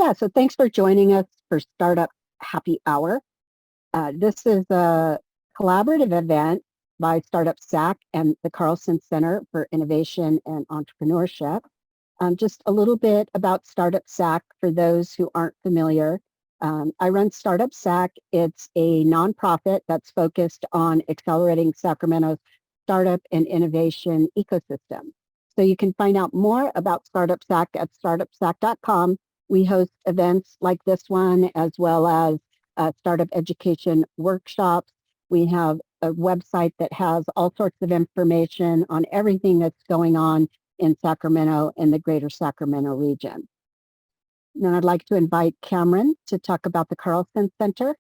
Yeah, so thanks for joining us for Startup Happy Hour. This is a collaborative event by StartupSac and the Carlsen Center for Innovation and Entrepreneurship. Just a little bit about StartupSac for those who aren't familiar. I run StartupSac. It's a nonprofit that's focused on accelerating Sacramento's startup and innovation ecosystem. So you can find out more about StartupSac at startupsac.com. We host events like this one, as well as startup education workshops. We have a website that has all sorts of information on everything that's going on in Sacramento and the greater Sacramento region. Then I'd like to invite Cameron to talk about the Carlsen Center.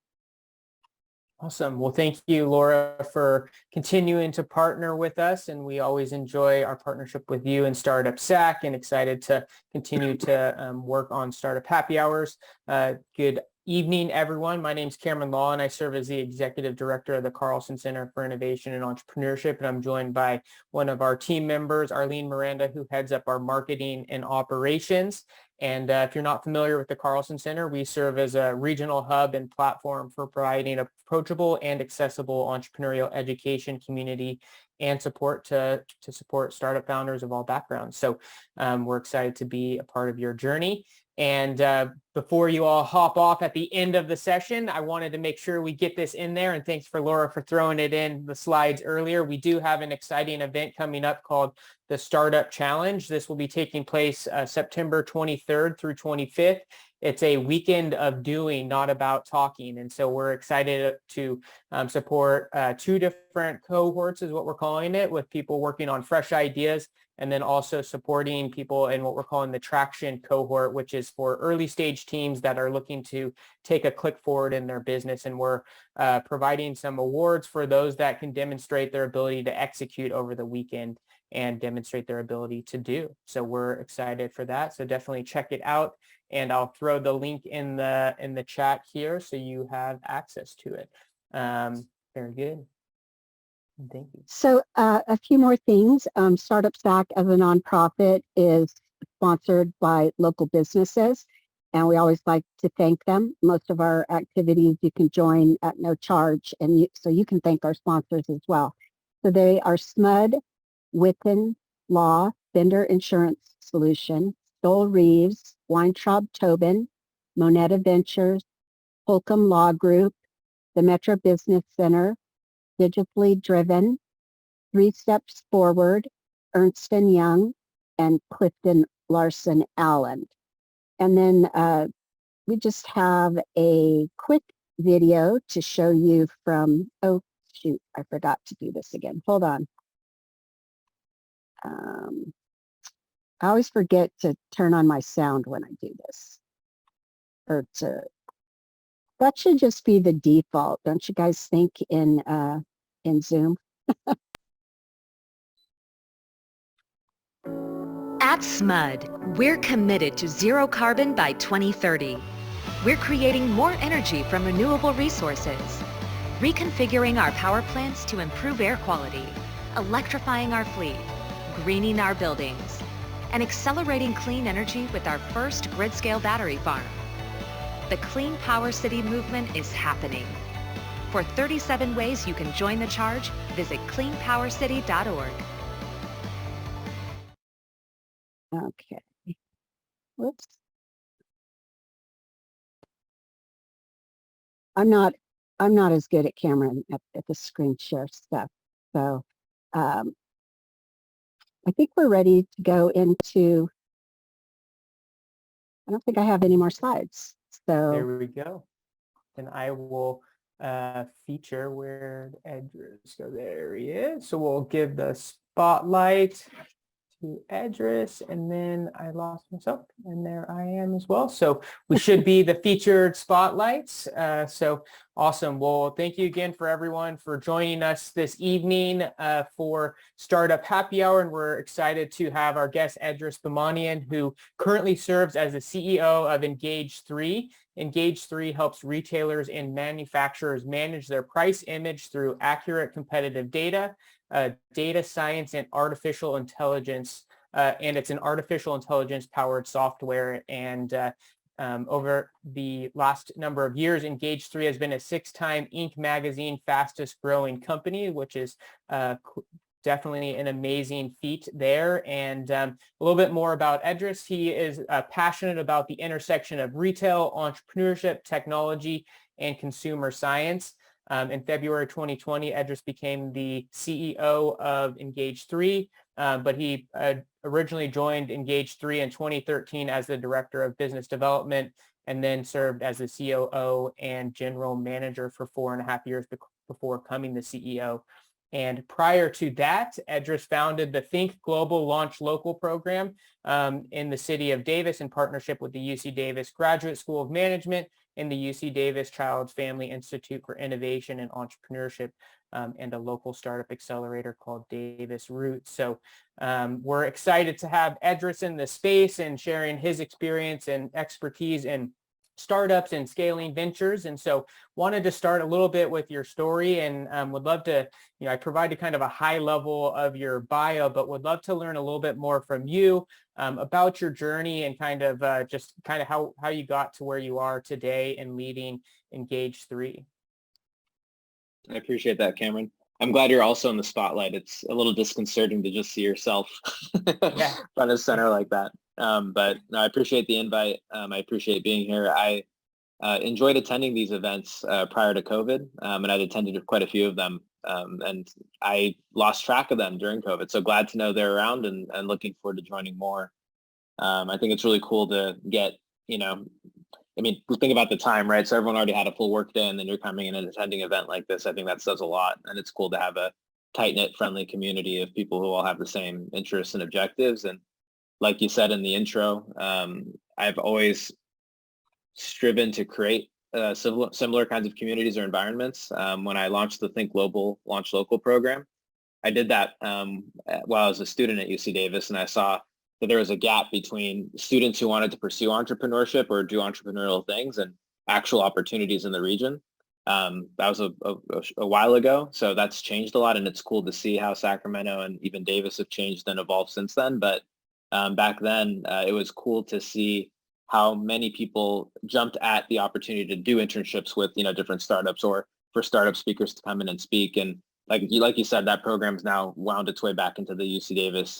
Awesome. Well, thank you, Laura, for continuing to partner with us. And we always enjoy our partnership with you and StartupSac, and excited to continue to work on Startup Happy Hours. Good evening, everyone. My name is Cameron Law, and I serve as the Executive Director of the Carlsen Center for Innovation and Entrepreneurship. And I'm joined by one of our team members, Arlene Miranda, who heads up our marketing and operations. And if you're not familiar with the Carlsen Center, we serve as a regional hub and platform for providing approachable and accessible entrepreneurial education, community, and support to support startup founders of all backgrounds. So we're excited to be a part of your journey. And before you all hop off at the end of the session, I wanted to make sure we get this in there. And thanks for Laura for throwing it in the slides earlier. We do have an exciting event coming up called the Startup Challenge. This will be taking place September 23rd through 25th. It's a weekend of doing, not about talking. And so we're excited to support two different cohorts, is what we're calling it, with people working on fresh ideas, and then also supporting people in what we're calling the traction cohort, which is for early stage teams that are looking to take a click forward in their business. And we're providing some awards for those that can demonstrate their ability to execute over the weekend and demonstrate their ability to do. So we're excited for that. So definitely check it out. And I'll throw the link in the chat here so you have access to it. Very good. Thank you. So a few more things. StartupSac as a nonprofit is sponsored by local businesses, and we always like to thank them. Most of our activities you can join at no charge, and so you can thank our sponsors as well. So they are SMUD, Witten Law, Bender Insurance Solution, Stoll Reeves, Weintraub Tobin, Moneta Ventures, Holcomb Law Group, the Metro Business Center, Digitally Driven, 3 Steps Forward, Ernst & Young, and Clifton Larson Allen. And then we just have a quick video to show you from, oh shoot, I forgot to do this again. Hold on. I always forget to turn on my sound when I do this. That should just be the default, don't you guys think, in Zoom? At SMUD, we're committed to zero carbon by 2030. We're creating more energy from renewable resources, reconfiguring our power plants to improve air quality, electrifying our fleet, greening our buildings, and accelerating clean energy with our first grid-scale battery farm. The Clean Power City movement is happening. For 37 ways you can join the charge, visit cleanpowercity.org. Okay. Whoops. I'm not as good at Cameron at the screen share stuff. So I think we're ready to go into, I don't think I have any more slides. So there we go. And I will feature where Edris go. There he is. So we'll give the spotlight to Edris, and then I lost myself, and there I am as well. So we should be the featured spotlights. So awesome. Well, thank you again for everyone for joining us this evening for Startup Happy Hour, and we're excited to have our guest Edris Bemanian, who currently serves as the CEO of Engage3. Engage3 helps retailers and manufacturers manage their price image through accurate competitive data, data science, and artificial intelligence. And it's an artificial intelligence powered software and over the last number of years, Engage3 has been a 6-time Inc. magazine fastest growing company, which is definitely an amazing feat there. And a little bit more about Edris. He is passionate about the intersection of retail, entrepreneurship, technology, and consumer science. In February 2020, Edris became the CEO of Engage3, but he originally joined Engage3 in 2013 as the Director of Business Development, and then served as the COO and General Manager for 4.5 years before becoming the CEO. And prior to that, Edris founded the Think Global Launch Local program in the city of Davis in partnership with the UC Davis Graduate School of Management and the UC Davis Child Family Institute for Innovation and Entrepreneurship, and a local startup accelerator called Davis Roots. So we're excited to have Edris in the space and sharing his experience and expertise in startups and scaling ventures. And so wanted to start a little bit with your story, and would love to, I provided kind of a high level of your bio, but would love to learn a little bit more from you about your journey and kind of just kind of how you got to where you are today in leading Engage3. I appreciate that, Cameron. I'm glad you're also in the spotlight. It's a little disconcerting to just see yourself front of center like that. But no, I appreciate the invite. I appreciate being here. I enjoyed attending these events prior to COVID, and I'd attended quite a few of them, and I lost track of them during COVID. So glad to know they're around, and looking forward to joining more. I think it's really cool to get, think about the time, right? So everyone already had a full work day, and then you're coming in and attending an event like this. I think that says a lot, and it's cool to have a tight-knit, friendly community of people who all have the same interests and objectives. And like you said in the intro, I've always striven to create similar kinds of communities or environments. When I launched the Think Global Launch Local program, I did that while I was a student at UC Davis, and I saw that there was a gap between students who wanted to pursue entrepreneurship or do entrepreneurial things and actual opportunities in the region. That was a while ago, so that's changed a lot, and it's cool to see how Sacramento and even Davis have changed and evolved since then. But back then, it was cool to see how many people jumped at the opportunity to do internships with different startups, or for startup speakers to come in and speak. And like you said, that program's now wound its way back into the UC Davis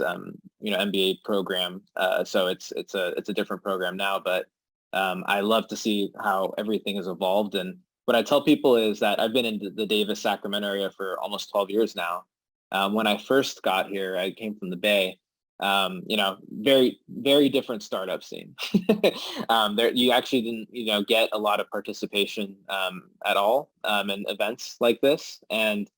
MBA program. So it's a different program now, but I love to see how everything has evolved. And what I tell people is that I've been in the Davis, Sacramento area for almost 12 years now. When I first got here, I came from the Bay. Very, very different startup scene. You actually didn't, get a lot of participation at all in events like this. And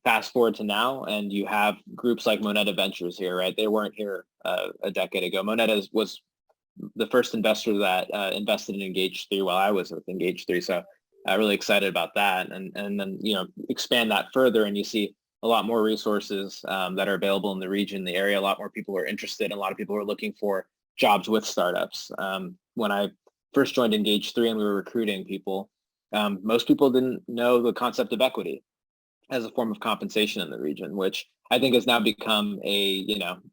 fast forward to now, and you have groups like Moneta Ventures here, right? They weren't here a decade ago. Moneta was the first investor that invested in Engage3 while I was with Engage3. So I'm really excited about that. And then, expand that further, and you see a lot more resources that are available in the region, the area. A lot more people are interested, and a lot of people are looking for jobs with startups. When I first joined Engage3 and we were recruiting people, most people didn't know the concept of equity as a form of compensation in the region, which I think has now become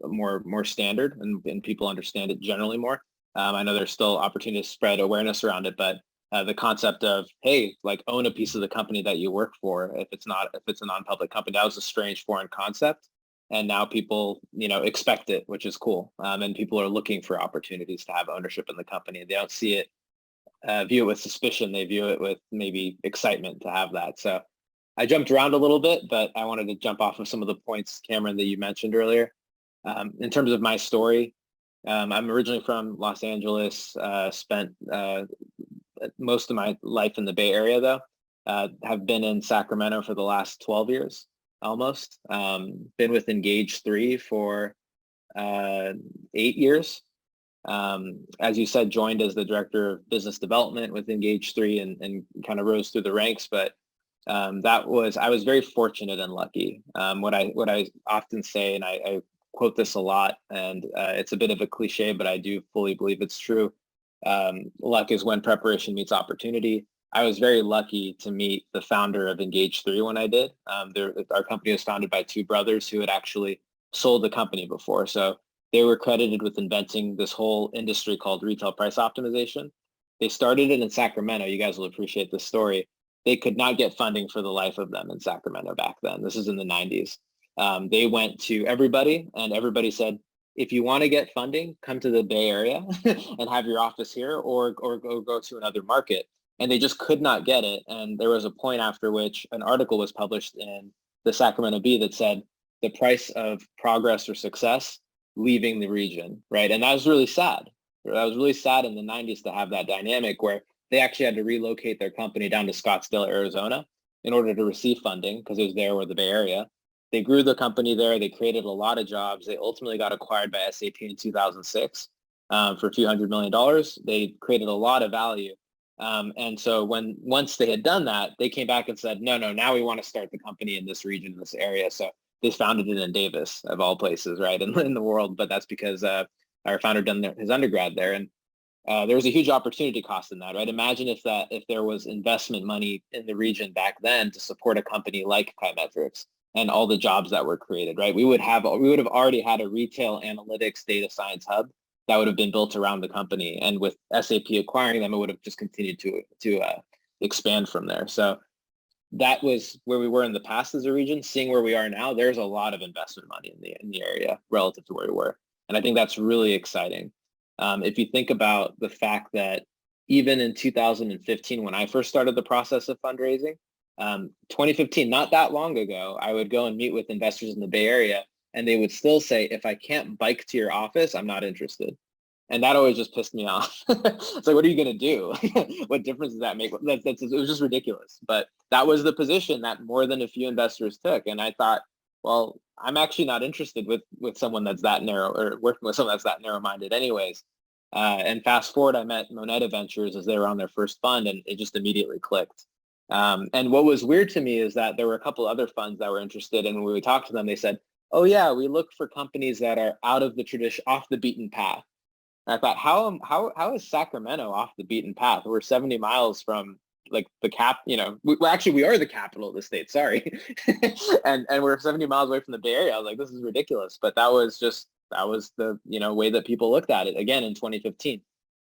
more standard, and people understand it generally more. I know there's still opportunity to spread awareness around it, but the concept of, hey, own a piece of the company that you work for, if it's a non-public company, that was a strange foreign concept. And now people, expect it, which is cool. And people are looking for opportunities to have ownership in the company. They don't see it, view it with suspicion. They view it with maybe excitement to have that. So I jumped around a little bit, but I wanted to jump off of some of the points, Cameron, that you mentioned earlier. In terms of my story, I'm originally from Los Angeles, spent most of my life in the Bay Area, though. Have been in Sacramento for the last 12 years, almost. Been with Engage3 for 8 years. As you said, joined as the Director of Business Development with Engage3 and kind of rose through the ranks, but I was very fortunate and lucky. What I often say, and I quote this a lot, and it's a bit of a cliche, but I do fully believe it's true. Luck is when preparation meets opportunity. I was very lucky to meet the founder of Engage3 when I did. Our company was founded by two brothers who had actually sold the company before. So They were credited with inventing this whole industry called retail price optimization. They started it in Sacramento. You guys will appreciate this story. They could not get funding for the life of them in Sacramento back then. This is in the 90s. They went to everybody, and everybody said, if you want to get funding, come to the Bay Area and have your office here, or go to another market. And they just could not get it. And there was a point after which an article was published in the Sacramento Bee that said the price of progress or success leaving the region, right? And that was really sad. That was really sad in the 90s to have that dynamic where they actually had to relocate their company down to Scottsdale, Arizona in order to receive funding because it was there or the Bay Area. They grew the company there. They created a lot of jobs. They ultimately got acquired by SAP in 2006 for a few $100 million. They created a lot of value. And so once they had done that, they came back and said, no, now we want to start the company in this region, in this area. So they founded it in Davis, of all places, right, in the world. But that's because our founder done his undergrad there. And there was a huge opportunity cost in that, right? Imagine if there was investment money in the region back then to support a company like Kaimetrics and all the jobs that were created, right? We would have already had a retail analytics data science hub that would have been built around the company. And with SAP acquiring them, it would have just continued to expand from there. So that was where we were in the past as a region. Seeing where we are now, there's a lot of investment money in the area relative to where we were. And I think that's really exciting. If you think about the fact that even in 2015, when I first started the process of fundraising, 2015, not that long ago, I would go and meet with investors in the Bay Area, and they would still say, if I can't bike to your office, I'm not interested. And that always just pissed me off. It's like, what are you going to do? What difference does that make? It was just ridiculous. But that was the position that more than a few investors took. And I thought, well, I'm actually not interested with someone that's that narrow, or working with someone that's that narrow-minded anyways. And fast forward, I met Moneta Ventures as they were on their first fund, and it just immediately clicked. And what was weird to me is that there were a couple other funds that were interested, and when we talked to them, they said, oh yeah, we look for companies that are out of the tradition, off the beaten path. And I thought, how is Sacramento off the beaten path? We're 70 miles from like the we are the capital of the state, sorry. and we're 70 miles away from the Bay Area. I was like, this is ridiculous. But that was the, way that people looked at it again in 2015.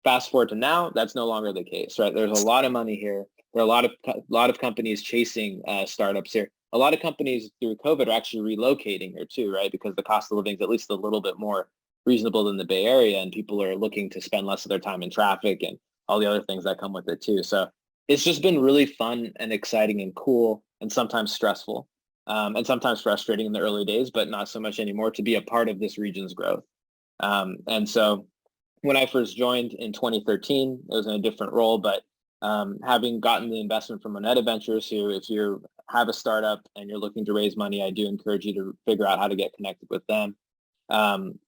Fast forward to now, that's no longer the case, right? There's a lot of money here. There are a lot of companies chasing startups here. A lot of companies through COVID are actually relocating here too, right? Because the cost of living is at least a little bit more reasonable than the Bay Area, and people are looking to spend less of their time in traffic and all the other things that come with it too. So it's just been really fun and exciting and cool, and sometimes stressful, and sometimes frustrating in the early days, but not so much anymore, to be a part of this region's growth. And so when I first joined in 2013, it was in a different role, but having gotten the investment from Moneta Ventures, who, if you have a startup and you're looking to raise money, I do encourage you to figure out how to get connected with them. And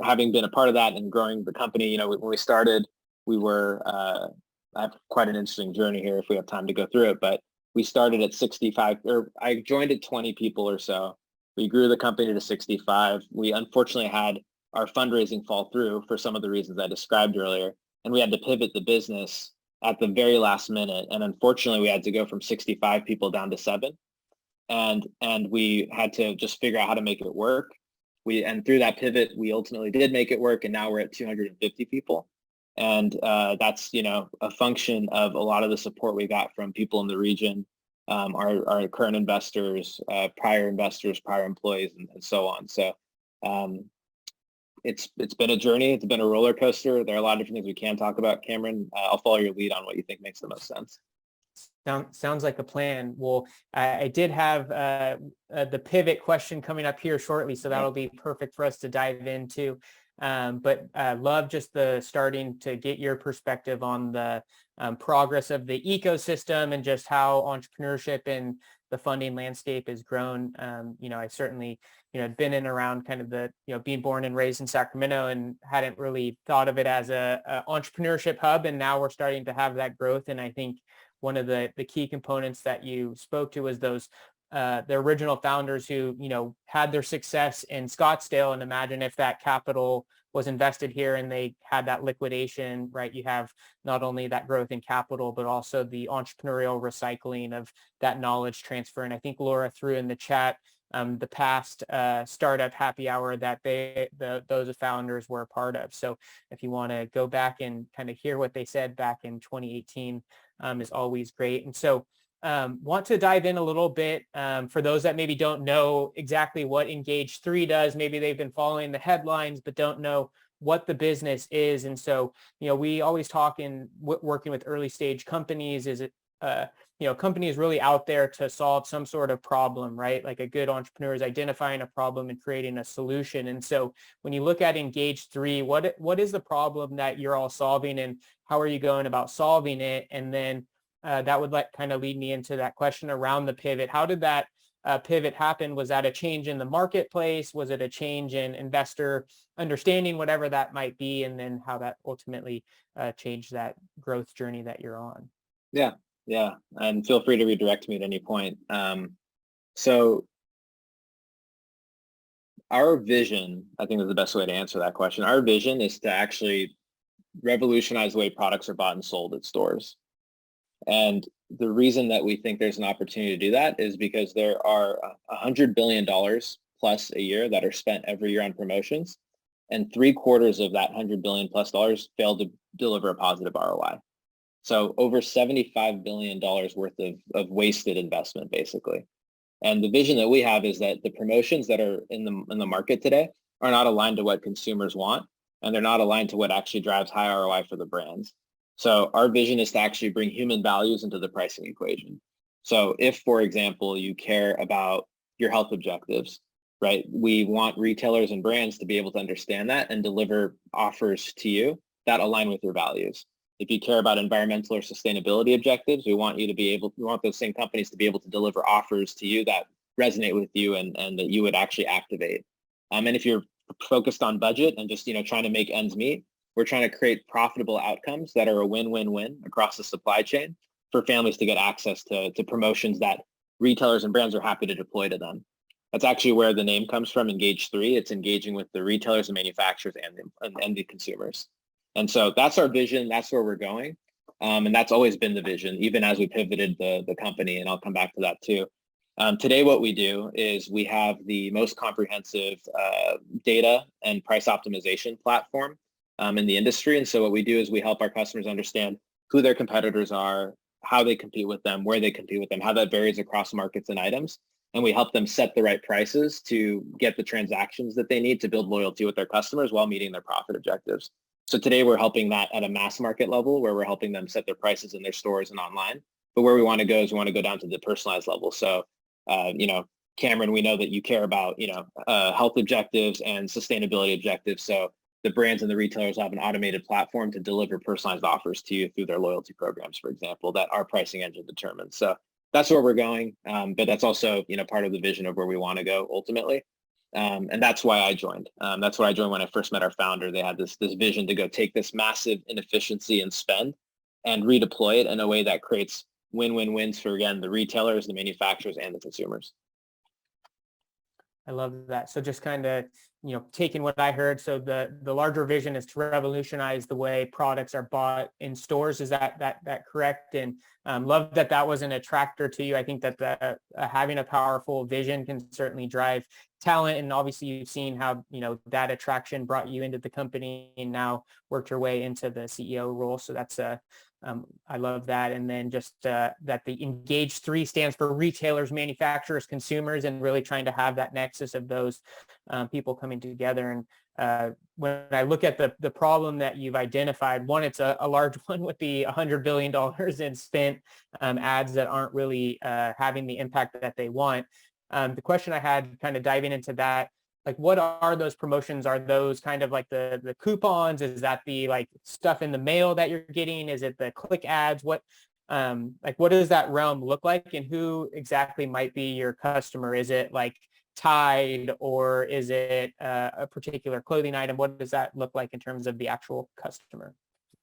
having been a part of that and growing the company, when we started, we were, I have quite an interesting journey here if we have time to go through it, but we started at 65, or I joined at 20 people or so. We grew the company to 65. We unfortunately had our fundraising fall through for some of the reasons I described earlier, and we had to pivot the business at the very last minute. And unfortunately, we had to go from 65 people down to 7. And we had to just figure out how to make it work. And through that pivot, we ultimately did make it work, and now we're at 250 people. And that's, a function of a lot of the support we got from people in the region, our current investors, prior employees, and so on. So it's been a journey. It's been a roller coaster. There are a lot of different things we can talk about, Cameron. I'll follow your lead on what you think makes the most sense. Sounds like a plan. Well, I did have the pivot question coming up here shortly, so that'll be perfect for us to dive into. But love just the starting to get your perspective on the progress of the ecosystem and just how entrepreneurship and the funding landscape has grown. I certainly, been in around kind of the, being born and raised in Sacramento, and hadn't really thought of it as a entrepreneurship hub. And now we're starting to have that growth. And I think one of the key components that you spoke to was those the original founders who, had their success in Scottsdale, and imagine if that capital was invested here and they had that liquidation, right? You have not only that growth in capital, but also the entrepreneurial recycling of that knowledge transfer. And I think Laura threw in the chat the past startup happy hour that those founders were a part of. So if you want to go back and kind of hear what they said back in 2018, is always great. And so want to dive in a little bit for those that maybe don't know exactly what Engage3 does. Maybe they've been following the headlines but don't know what the business is. And so, we always talk in working with early stage companies, is it, companies really out there to solve some sort of problem, right? Like a good entrepreneur is identifying a problem and creating a solution. And so when you look at Engage3, what is the problem that you're all solving and how are you going about solving it? And then that would kind of lead me into that question around the pivot. How did that pivot happen? Was that a change in the marketplace? Was it a change in investor understanding, whatever that might be, and then how that ultimately changed that growth journey that you're on? Yeah, and feel free to redirect me at any point. So our vision, I think, is the best way to answer that question. Our vision is to actually revolutionize the way products are bought and sold at stores. And the reason that we think there's an opportunity to do that is because there are $100 billion plus a year that are spent every year on promotions, and 3/4 of that $100 billion plus fail to deliver a positive ROI. So over $75 billion worth of wasted investment, basically. And the vision that we have is that the promotions that are in the market today are not aligned to what consumers want, and they're not aligned to what actually drives high ROI for the brands. So our vision is to actually bring human values into the pricing equation. So if, for example, you care about your health objectives, right? We want retailers and brands to be able to understand that and deliver offers to you that align with your values. If you care about environmental or sustainability objectives, we want those same companies to be able to deliver offers to you that resonate with you and that you would actually activate. And if you're focused on budget and just trying to make ends meet, we're trying to create profitable outcomes that are a win-win-win across the supply chain for families to get access to promotions that retailers and brands are happy to deploy to them. That's actually where the name comes from, Engage3. It's engaging with the retailers and manufacturers and the consumers. And so that's our vision. That's where we're going. And that's always been the vision, even as we pivoted the company. And I'll come back to that too. Today, what we do is we have the most comprehensive data and price optimization platform in the industry. And so what we do is we help our customers understand who their competitors are, how they compete with them, where they compete with them, how that varies across markets and items. And we help them set the right prices to get the transactions that they need to build loyalty with their customers while meeting their profit objectives. So today we're helping that at a mass market level where we're helping them set their prices in their stores and online. But where we want to go is we want to go down to the personalized level. So, Cameron, we know that you care about, health objectives and sustainability objectives. So the brands and the retailers have an automated platform to deliver personalized offers to you through their loyalty programs, for example, that our pricing engine determines. So that's where we're going. But that's also, part of the vision of where we want to go ultimately. And that's why I joined. That's why I joined when I first met our founder. They had this vision to go take this massive inefficiency and spend and redeploy it in a way that creates win-win-wins for, again, the retailers, the manufacturers, and the consumers. I love that. So just kind of, taking what I heard. So the larger vision is to revolutionize the way products are bought in stores. Is that correct? And love that was an attractor to you. I think that having a powerful vision can certainly drive talent. And obviously you've seen how, that attraction brought you into the company and now worked your way into the CEO role. So that's I love that. And then just that the Engage3 stands for retailers, manufacturers, consumers, and really trying to have that nexus of those people coming together. And when I look at the problem that you've identified, one, it's a large one with the $100 billion in spent ads that aren't really having the impact that they want. The question I had kind of diving into that, like, what are those promotions? Are those kind of like the coupons? Is that the stuff in the mail that you're getting? Is it the click ads? What does that realm look like, and who exactly might be your customer? Is it like Tide, or is it a particular clothing item? What does that look like in terms of the actual customer?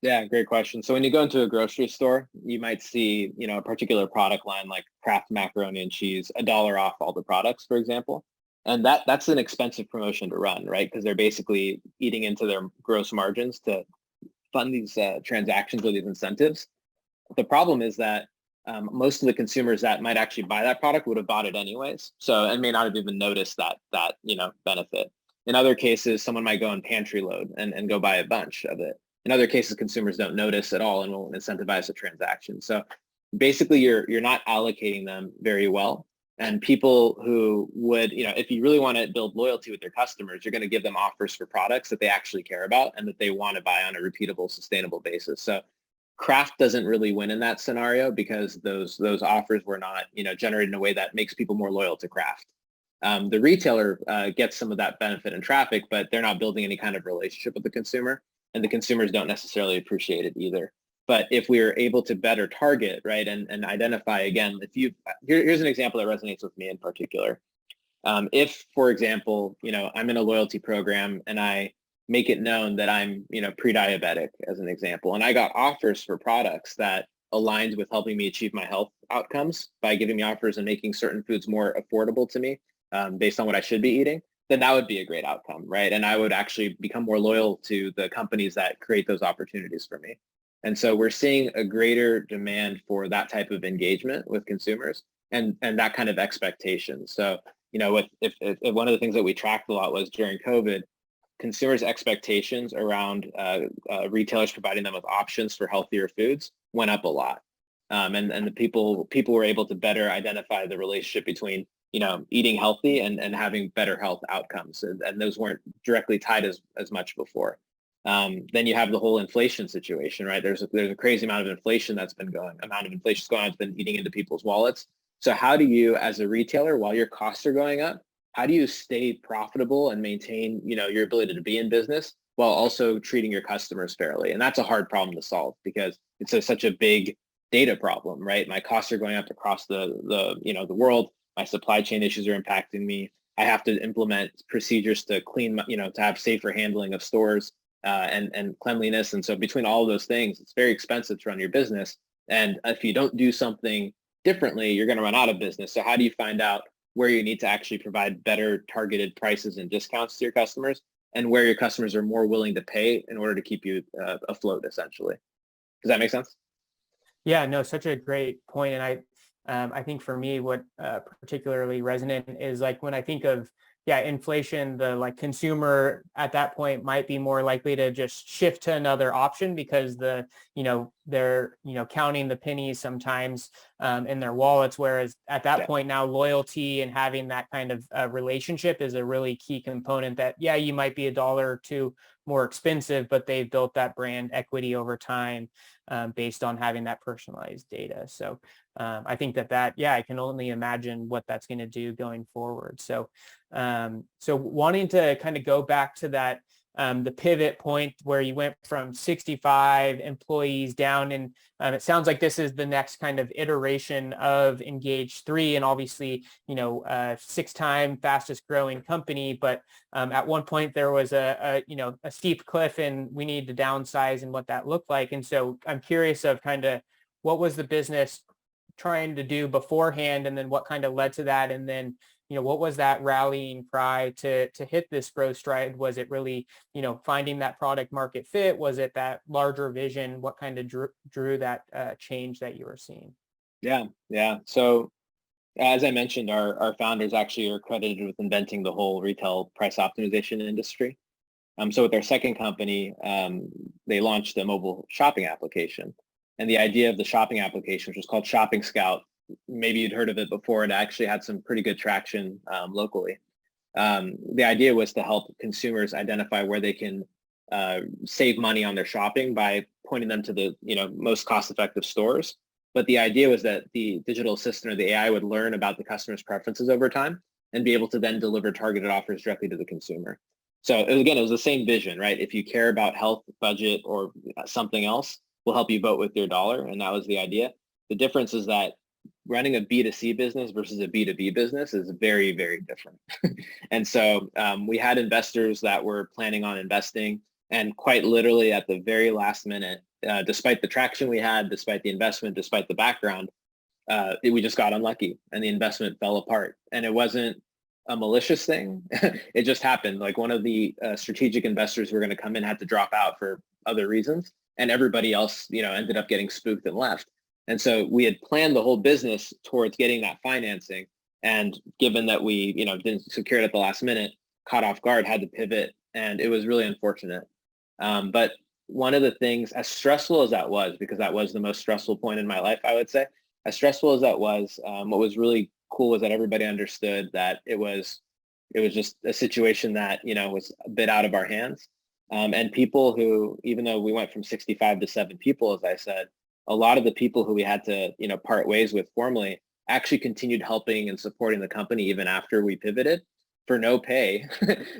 Yeah, great question. So when you go into a grocery store, you might see, a particular product line like Kraft macaroni and cheese, $1 off all the products, for example. And that's an expensive promotion to run, right? Because they're basically eating into their gross margins to fund these transactions or these incentives. The problem is that most of the consumers that might actually buy that product would have bought it anyways. So, and may not have even noticed that benefit. In other cases, someone might go and pantry load and go buy a bunch of it. In other cases, consumers don't notice at all and will incentivize the transaction. So basically you're not allocating them very well. And people who would, if you really want to build loyalty with their customers, you're going to give them offers for products that they actually care about and that they want to buy on a repeatable, sustainable basis. So craft doesn't really win in that scenario because those offers were not, generated in a way that makes people more loyal to craft. The retailer gets some of that benefit and traffic, but they're not building any kind of relationship with the consumer, and the consumers don't necessarily appreciate it either. But if we are able to better target, right, and identify, again, here's an example that resonates with me in particular. If, for example, I'm in a loyalty program and I make it known that I'm, pre-diabetic as an example, and I got offers for products that aligned with helping me achieve my health outcomes by giving me offers and making certain foods more affordable to me based on what I should be eating, then that would be a great outcome, right? And I would actually become more loyal to the companies that create those opportunities for me. And so we're seeing a greater demand for that type of engagement with consumers and that kind of expectation. So, if one of the things that we tracked a lot was during COVID, consumers' expectations around retailers providing them with options for healthier foods went up a lot. And the people were able to better identify the relationship between, eating healthy and having better health outcomes. And those weren't directly tied as much before. Then you have the whole inflation situation, right? There's a crazy amount of inflation that's been going it's been eating into people's wallets. So how do you, as a retailer, while your costs are going up, how do you stay profitable and maintain, your ability to be in business while also treating your customers fairly? And that's a hard problem to solve because it's such a big data problem, right? My costs are going up across the world. My supply chain issues are impacting me. I have to implement procedures to clean, to have safer handling of stores. And cleanliness. And so between all of those things, it's very expensive to run your business. And if you don't do something differently, you're going to run out of business. So how do you find out where you need to actually provide better targeted prices and discounts to your customers and where your customers are more willing to pay in order to keep you afloat, essentially? Does that make sense? Yeah, no, such a great point. And I think for me, what particularly resonant is like when I think of inflation, the consumer at that point might be more likely to just shift to another option because they're counting the pennies sometimes in their wallets. Whereas at that point now, loyalty and having that kind of relationship is a really key component that, you might be $1 or $2 more expensive, but they've built that brand equity over time based on having that personalized data. So I think that I can only imagine what that's going to do going forward. So wanting to kind of go back to that, the pivot point where you went from 65 employees down, and it sounds like this is the next kind of iteration of Engage3, and obviously, 6-time fastest growing company. But at one point there was a steep cliff and we need to downsize and what that looked like. And so I'm curious of kind of what was the business trying to do beforehand, and then what kind of led to that, and then what was that rallying cry to hit this growth stride? Was it really finding that product market fit? Was it that larger vision? What kind of drew that change that you were seeing? Yeah. So as I mentioned, our founders actually are credited with inventing the whole retail price optimization industry. So with our second company, they launched a mobile shopping application. And the idea of the shopping application, which was called Shopping Scout, maybe you'd heard of it before, and actually had some pretty good traction locally. The idea was to help consumers identify where they can save money on their shopping by pointing them to the most cost-effective stores. But the idea was that the digital assistant or the AI would learn about the customer's preferences over time and be able to then deliver targeted offers directly to the consumer. So again, it was the same vision, right? If you care about health, budget, or something else, we'll help you vote with your dollar. And that was the idea. The difference is that running a B2C business versus a B2B business is very, very different. And so we had investors that were planning on investing, and quite literally at the very last minute, despite the traction we had, despite the investment, despite the background, we just got unlucky and the investment fell apart. And it wasn't a malicious thing. It just happened. Like one of the strategic investors who were going to come in had to drop out for other reasons, and everybody else, ended up getting spooked and left. And so we had planned the whole business towards getting that financing. And given that we, didn't secure it at the last minute, caught off guard, had to pivot, and it was really unfortunate. But one of the things, as stressful as that was, because that was the most stressful point in my life, I would say, as stressful as that was, what was really cool was that everybody understood that it was just a situation that, was a bit out of our hands. And people who, even though we went from 65 to 7 people, as I said, a lot of the people who we had to, part ways with formally actually continued helping and supporting the company even after we pivoted for no pay,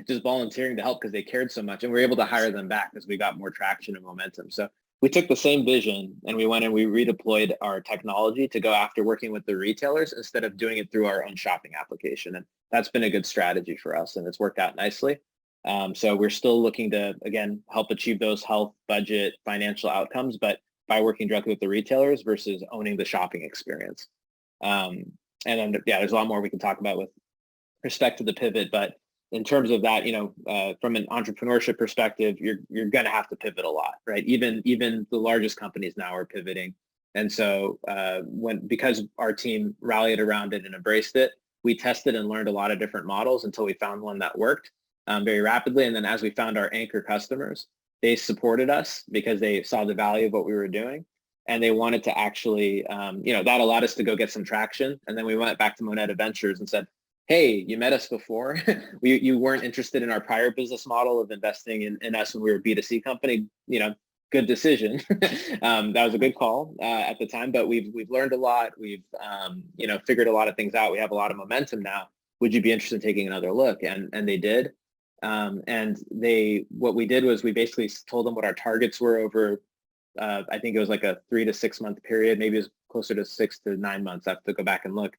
just volunteering to help because they cared so much. And we were able to hire them back as we got more traction and momentum. So we took the same vision and we went and we redeployed our technology to go after working with the retailers instead of doing it through our own shopping application. And that's been a good strategy for us and it's worked out nicely. So we're still looking to, again, help achieve those health, budget, financial outcomes, but by working directly with the retailers versus owning the shopping experience. And then, there's a lot more we can talk about with respect to the pivot, but in terms of that, from an entrepreneurship perspective, you're going to have to pivot a lot, right? Even the largest companies now are pivoting. And so because our team rallied around it and embraced it, we tested and learned a lot of different models until we found one that worked very rapidly. And then as we found our anchor customers, they supported us because they saw the value of what we were doing. And they wanted to actually, that allowed us to go get some traction. And then we went back to Moneta Ventures and said, hey, you met us before. You weren't interested in our prior business model of investing in us when we were a B2C company. Good decision. That was a good call at the time, but we've learned a lot. We've, figured a lot of things out. We have a lot of momentum now. Would you be interested in taking another look? And they did. And what we did was we basically told them what our targets were over, I think it was like a 3 to 6 month period. Maybe it was closer to 6 to 9 months. I have to go back and look.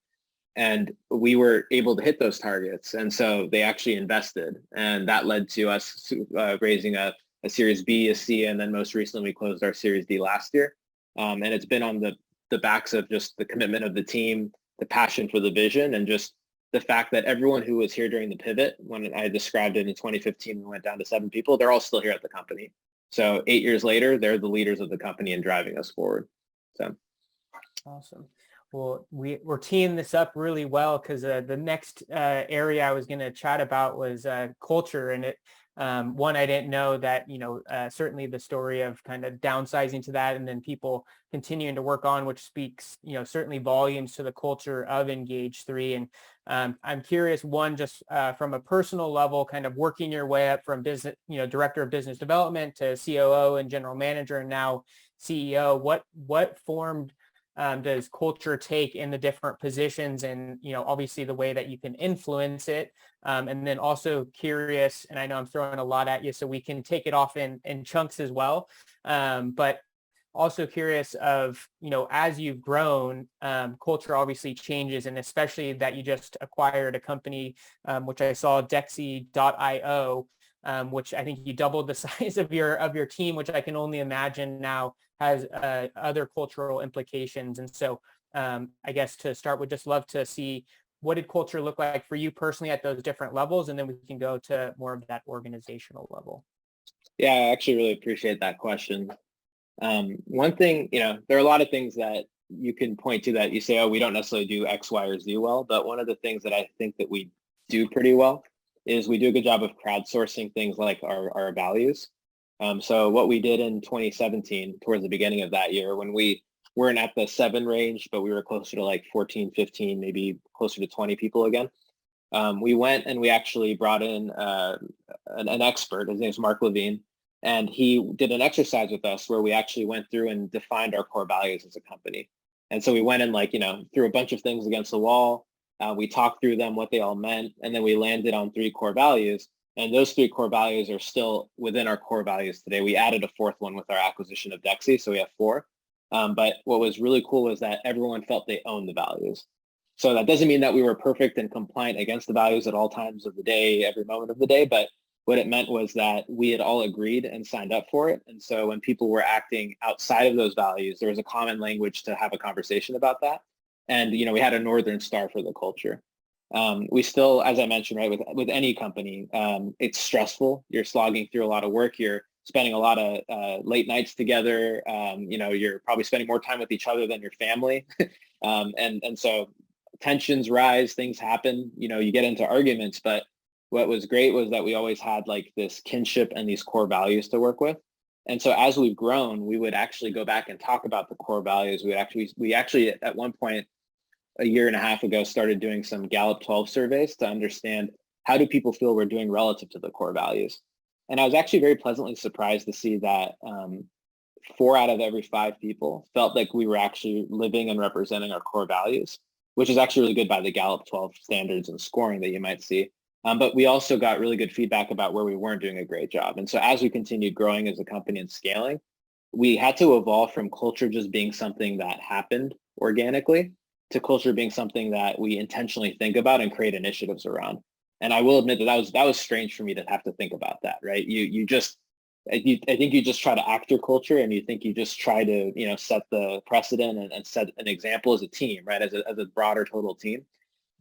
And we were able to hit those targets. And so they actually invested. And that led to us raising a Series B, a C, and then most recently we closed our Series D last year. And it's been on the backs of just the commitment of the team, the passion for the vision, and just the fact that everyone who was here during the pivot, when I described it in 2015, we went down to 7 people, they're all still here at the company. So 8 years later, they're the leaders of the company and driving us forward. So awesome. Well, we're teeing this up really well because the next area I was going to chat about was culture. And one, I didn't know that, certainly the story of kind of downsizing to that and then people continuing to work on, which speaks, certainly volumes to the culture of Engage3. And I'm curious, one, just from a personal level, kind of working your way up from business, director of business development to COO and general manager and now CEO, what formed does culture take in the different positions and, obviously the way that you can influence it. And then also curious, and I know I'm throwing a lot at you, so we can take it off in chunks as well. But also curious of, as you've grown, culture obviously changes, and especially that you just acquired a company, which I saw, Dexy.io, which I think you doubled the size of your team, which I can only imagine now has other cultural implications. And so I guess to start, would just love to see what did culture look like for you personally at those different levels, and then we can go to more of that organizational level. Yeah, I actually really appreciate that question. One thing, there are a lot of things that you can point to that you say, oh, we don't necessarily do X, Y, or Z well, but one of the things that I think that we do pretty well is we do a good job of crowdsourcing things like our values. So what we did in 2017, towards the beginning of that year, when we weren't at the 7 range, but we were closer to like 14, 15, maybe closer to 20 people again, we went and we actually brought in an expert. His name is Mark Levine, and he did an exercise with us where we actually went through and defined our core values as a company. And so we went and threw a bunch of things against the wall. We talked through them, what they all meant, and then we landed on 3 core values. And those 3 core values are still within our core values today. We added a 4th one with our acquisition of Dexy, so we have 4. But what was really cool was that everyone felt they owned the values. So that doesn't mean that we were perfect and compliant against the values at all times of the day, every moment of the day, but what it meant was that we had all agreed and signed up for it. And so when people were acting outside of those values, there was a common language to have a conversation about that. And, we had a Northern Star for the culture. We still, as I mentioned, right, with any company, it's stressful. You're slogging through a lot of work. You're spending a lot of late nights together. You're probably spending more time with each other than your family. And so tensions rise, things happen, you get into arguments, but what was great was that we always had like this kinship and these core values to work with. And so as we've grown, we would actually go back and talk about the core values. We actually at one point a year and a half ago started doing some Gallup 12 surveys to understand how do people feel we're doing relative to the core values. And I was actually very pleasantly surprised to see that 4 out of every 5 people felt like we were actually living and representing our core values, which is actually really good by the Gallup 12 standards and scoring that you might see. But we also got really good feedback about where we weren't doing a great job. And so as we continued growing as a company and scaling, we had to evolve from culture just being something that happened organically to culture being something that we intentionally think about and create initiatives around. And I will admit that was strange for me to have to think about that, right? I think you just try to act your culture, and you think you just try to, set the precedent and set an example as a team, right? As a broader total team,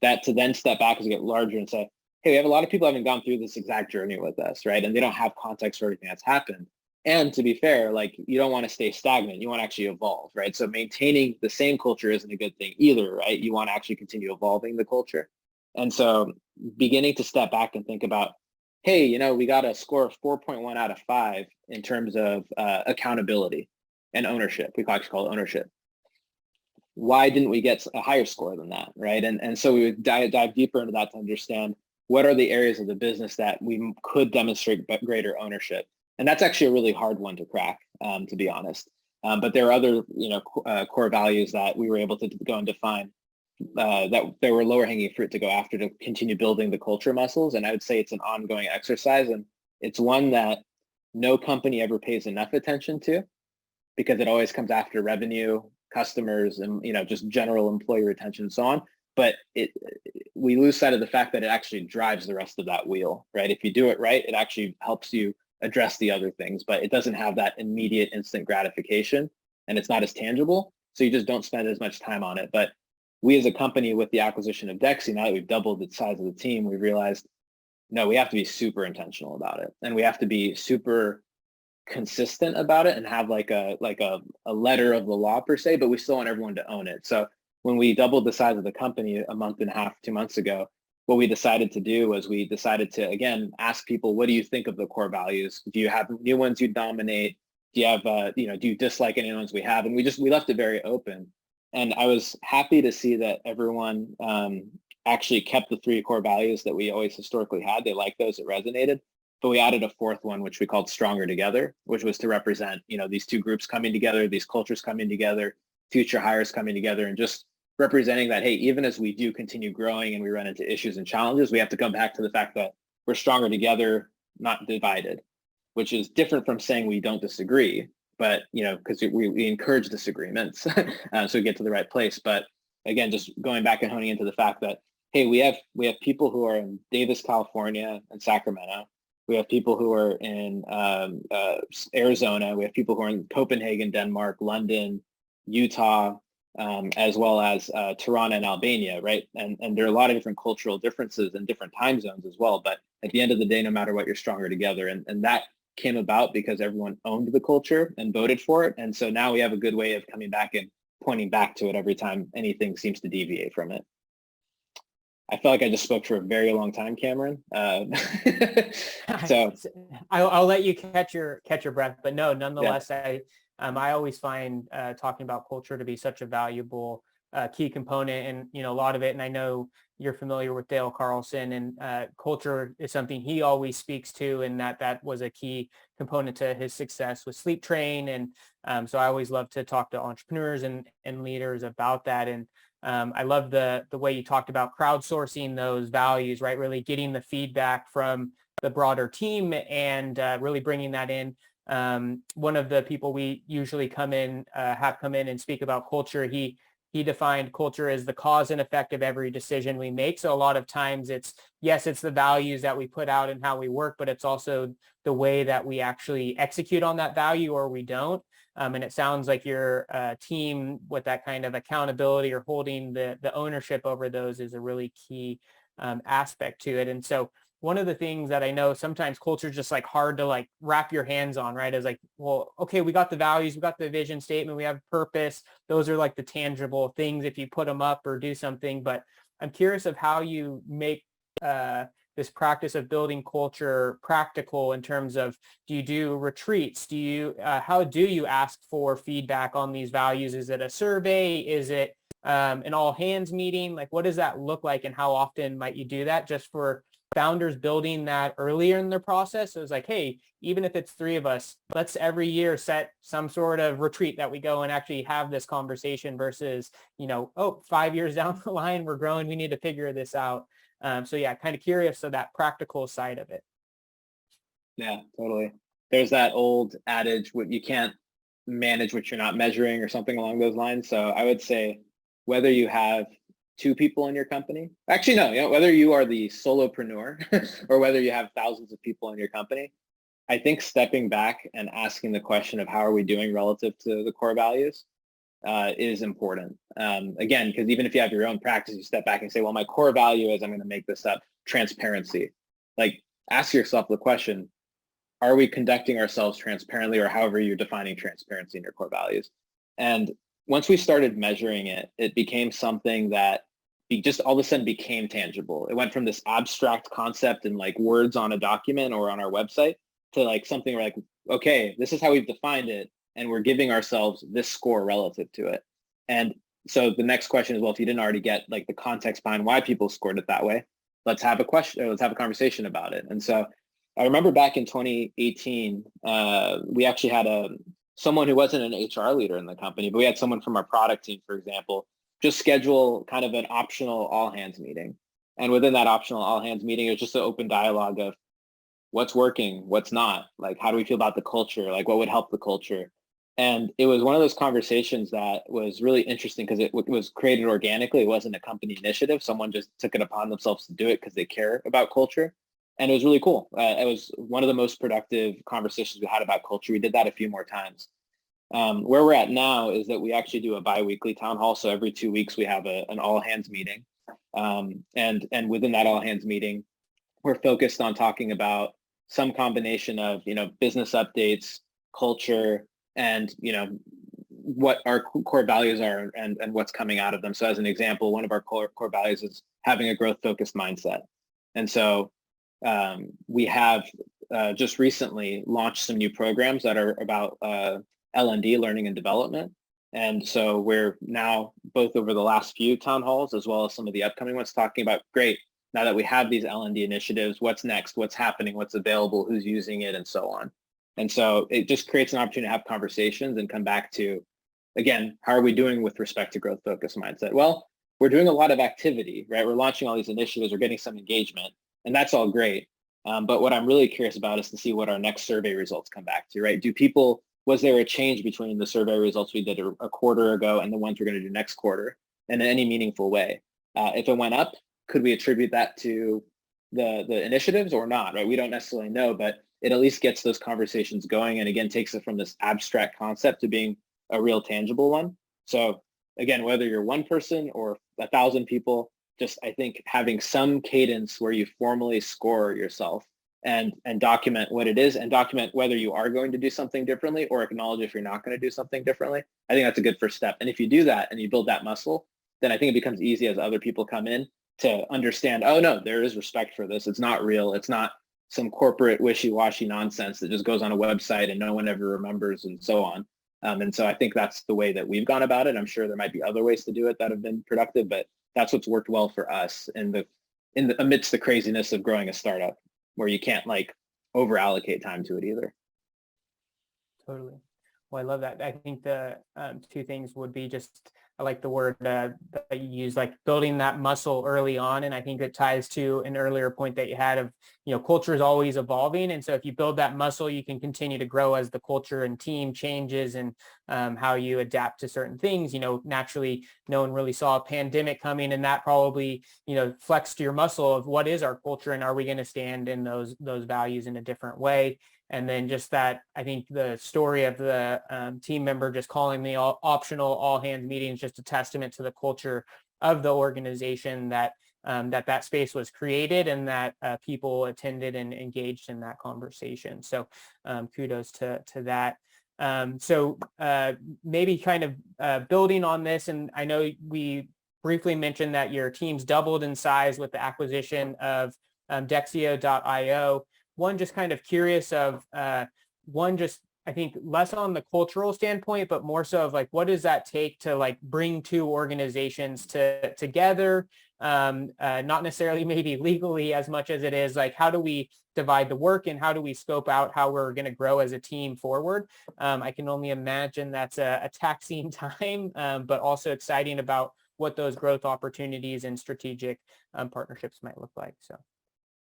that to then step back as you get larger and say, hey, we have a lot of people who haven't gone through this exact journey with us, right? And they don't have context for everything that's happened. And to be fair, like you don't want to stay stagnant. You want to actually evolve, right? So maintaining the same culture isn't a good thing either, right? You want to actually continue evolving the culture. And so beginning to step back and think about, hey, we got a score of 4.1 out of 5 in terms of accountability and ownership. We actually call it ownership. Why didn't we get a higher score than that, right? And so we would dive deeper into that to understand what are the areas of the business that we could demonstrate greater ownership. And that's actually a really hard one to crack, to be honest. But there are other, core values that we were able to go and define that there were lower hanging fruit to go after to continue building the culture muscles. And I would say it's an ongoing exercise, and it's one that no company ever pays enough attention to, because it always comes after revenue, customers, and just general employee retention and so on. But we lose sight of the fact that it actually drives the rest of that wheel, right? If you do it right, it actually helps you address the other things, but it doesn't have that immediate instant gratification, and it's not as tangible. So you just don't spend as much time on it. But we as a company, with the acquisition of Dexy, now that we've doubled the size of the team, we realized, no, we have to be super intentional about it. And we have to be super consistent about it and have like a letter of the law per se, but we still want everyone to own it. So when we doubled the size of the company a month and a half, 2 months ago, what we decided to do was we decided to, again, ask people, what do you think of the core values? Do you have new ones you dominate? Do you have, do you dislike any ones we have? And we left it very open. And I was happy to see that everyone actually kept the 3 core values that we always historically had. They liked those, it resonated. But we added a 4th one, which we called Stronger Together, which was to represent, these 2 groups coming together, these cultures coming together, future hires coming together, and just representing that, hey, even as we do continue growing and we run into issues and challenges, we have to come back to the fact that we're stronger together, not divided, which is different from saying we don't disagree, but, because we encourage disagreements so we get to the right place. But again, just going back and honing into the fact that, hey, we have people who are in Davis, California and Sacramento. We have people who are in Arizona. We have people who are in Copenhagen, Denmark, London, Utah, as well as Tirana and Albania, right? And there are a lot of different cultural differences and different time zones as well. But at the end of the day, no matter what, you're stronger together. And that came about because everyone owned the culture and voted for it. And so now we have a good way of coming back and pointing back to it every time anything seems to deviate from it. I feel like I just spoke for a very long time, Cameron. So I'll let you catch your breath, but no, nonetheless, yeah. I always find talking about culture to be such a valuable key component, and a lot of it. And I know you're familiar with Dale Carlsen, and culture is something he always speaks to, and that was a key component to his success with Sleep Train. And so I always love to talk to entrepreneurs and leaders about that. And I love the way you talked about crowdsourcing those values, right? Really getting the feedback from the broader team and really bringing that in. One of the people we usually have come in and speak about culture, he defined culture as the cause and effect of every decision we make. So a lot of times it's the values that we put out and how we work, but it's also the way that we actually execute on that value or we don't. And it sounds like your team with that kind of accountability or holding the ownership over those is a really key aspect to it. And so one of the things that I know sometimes culture is just like hard to like wrap your hands on, right? Is like, well, okay, we got the values, we got the vision statement, we have purpose. Those are like the tangible things if you put them up or do something. But I'm curious of how you make this practice of building culture practical in terms of, do you do retreats? Do you, how do you ask for feedback on these values? Is it a survey? Is it an all hands meeting? Like, what does that look like, and how often might you do that, just for founders building that earlier in their process? So it's like, hey, even if it's 3 of us, let's every year set some sort of retreat that we go and actually have this conversation versus, oh, 5 years down the line, we're growing, we need to figure this out. So yeah, kind of curious of that practical side of it. Yeah, totally. There's that old adage, you can't manage what you're not measuring, or something along those lines. So I would say, whether you have 2 people in your company, actually, no, whether you are the solopreneur or whether you have thousands of people in your company, I think stepping back and asking the question of how are we doing relative to the core values is important. Again, because even if you have your own practice, you step back and say, well, my core value is, I'm going to make this up, transparency. Like, ask yourself the question, are we conducting ourselves transparently, or however you're defining transparency in your core values? And once we started measuring it, it became something that just all of a sudden became tangible. It went from this abstract concept in like words on a document or on our website to like something where like, okay, this is how we've defined it, and we're giving ourselves this score relative to it. And so the next question is, well, if you didn't already get like the context behind why people scored it that way, let's have a conversation about it. And so I remember back in 2018, we actually had someone who wasn't an HR leader in the company, but we had someone from our product team, for example, just schedule kind of an optional all hands meeting. And within that optional all hands meeting, it was just an open dialogue of what's working, what's not, like, how do we feel about the culture? Like, what would help the culture? And it was one of those conversations that was really interesting because it was created organically. It wasn't a company initiative. Someone just took it upon themselves to do it because they care about culture. And it was really cool. It was one of the most productive conversations we had about culture. We did that a few more times. Where we're at now is that we actually do a bi-weekly town hall. So every 2 weeks we have an all hands meeting. And within that all hands meeting, we're focused on talking about some combination of, business updates, culture, and, what our core values are and what's coming out of them. So as an example, one of our core values is having a growth focused mindset. And so we have just recently launched some new programs that are about L&D, learning and development. And so we're now, both over the last few town halls, as well as some of the upcoming ones, talking about, great, now that we have these L&D initiatives, what's next, what's happening, what's available, who's using it, and so on. And so it just creates an opportunity to have conversations and come back to, again, how are we doing with respect to growth focused mindset? Well, we're doing a lot of activity, right? We're launching all these initiatives, we're getting some engagement, and that's all great. But what I'm really curious about is to see what our next survey results come back to, right? Was there a change between the survey results we did a quarter ago and the ones we're going to do next quarter in any meaningful way? If it went up, could we attribute that to the initiatives or not, right? We don't necessarily know, but it at least gets those conversations going, and again, takes it from this abstract concept to being a real tangible one. So again, whether you're one person or 1,000 people, just I think having some cadence where you formally score yourself and document what it is, and document whether you are going to do something differently or acknowledge if you're not going to do something differently. I think that's a good first step. And if you do that and you build that muscle, then I think it becomes easy as other people come in to understand, oh no, there is respect for this. It's not real. It's not some corporate wishy-washy nonsense that just goes on a website and no one ever remembers, and so on. And so I think that's the way that we've gone about it. I'm sure there might be other ways to do it that have been productive, but that's what's worked well for us amidst the craziness of growing a startup, where you can't like over allocate time to it either. Totally. Well, I love that. I think the 2 things would be just, I like the word that you use, like building that muscle early on. And I think it ties to an earlier point that you had of, culture is always evolving. And so if you build that muscle, you can continue to grow as the culture and team changes, and how you adapt to certain things. Naturally, no one really saw a pandemic coming, and that probably, flexed your muscle of what is our culture, and are we going to stand in those values in a different way. And then just that, I think the story of the team member just calling the optional all hands meetings, just a testament to the culture of the organization, that that space was created and that people attended and engaged in that conversation. So kudos to that. So maybe kind of building on this, and I know we briefly mentioned that your team's doubled in size with the acquisition of Dexio.io. One, just kind of curious of just I think less on the cultural standpoint, but more so of like, what does that take to like bring two organizations together? Not necessarily maybe legally as much as it is like, how do we divide the work and how do we scope out how we're going to grow as a team forward? I can only imagine that's a taxing time, but also exciting about what those growth opportunities and strategic partnerships might look like. So.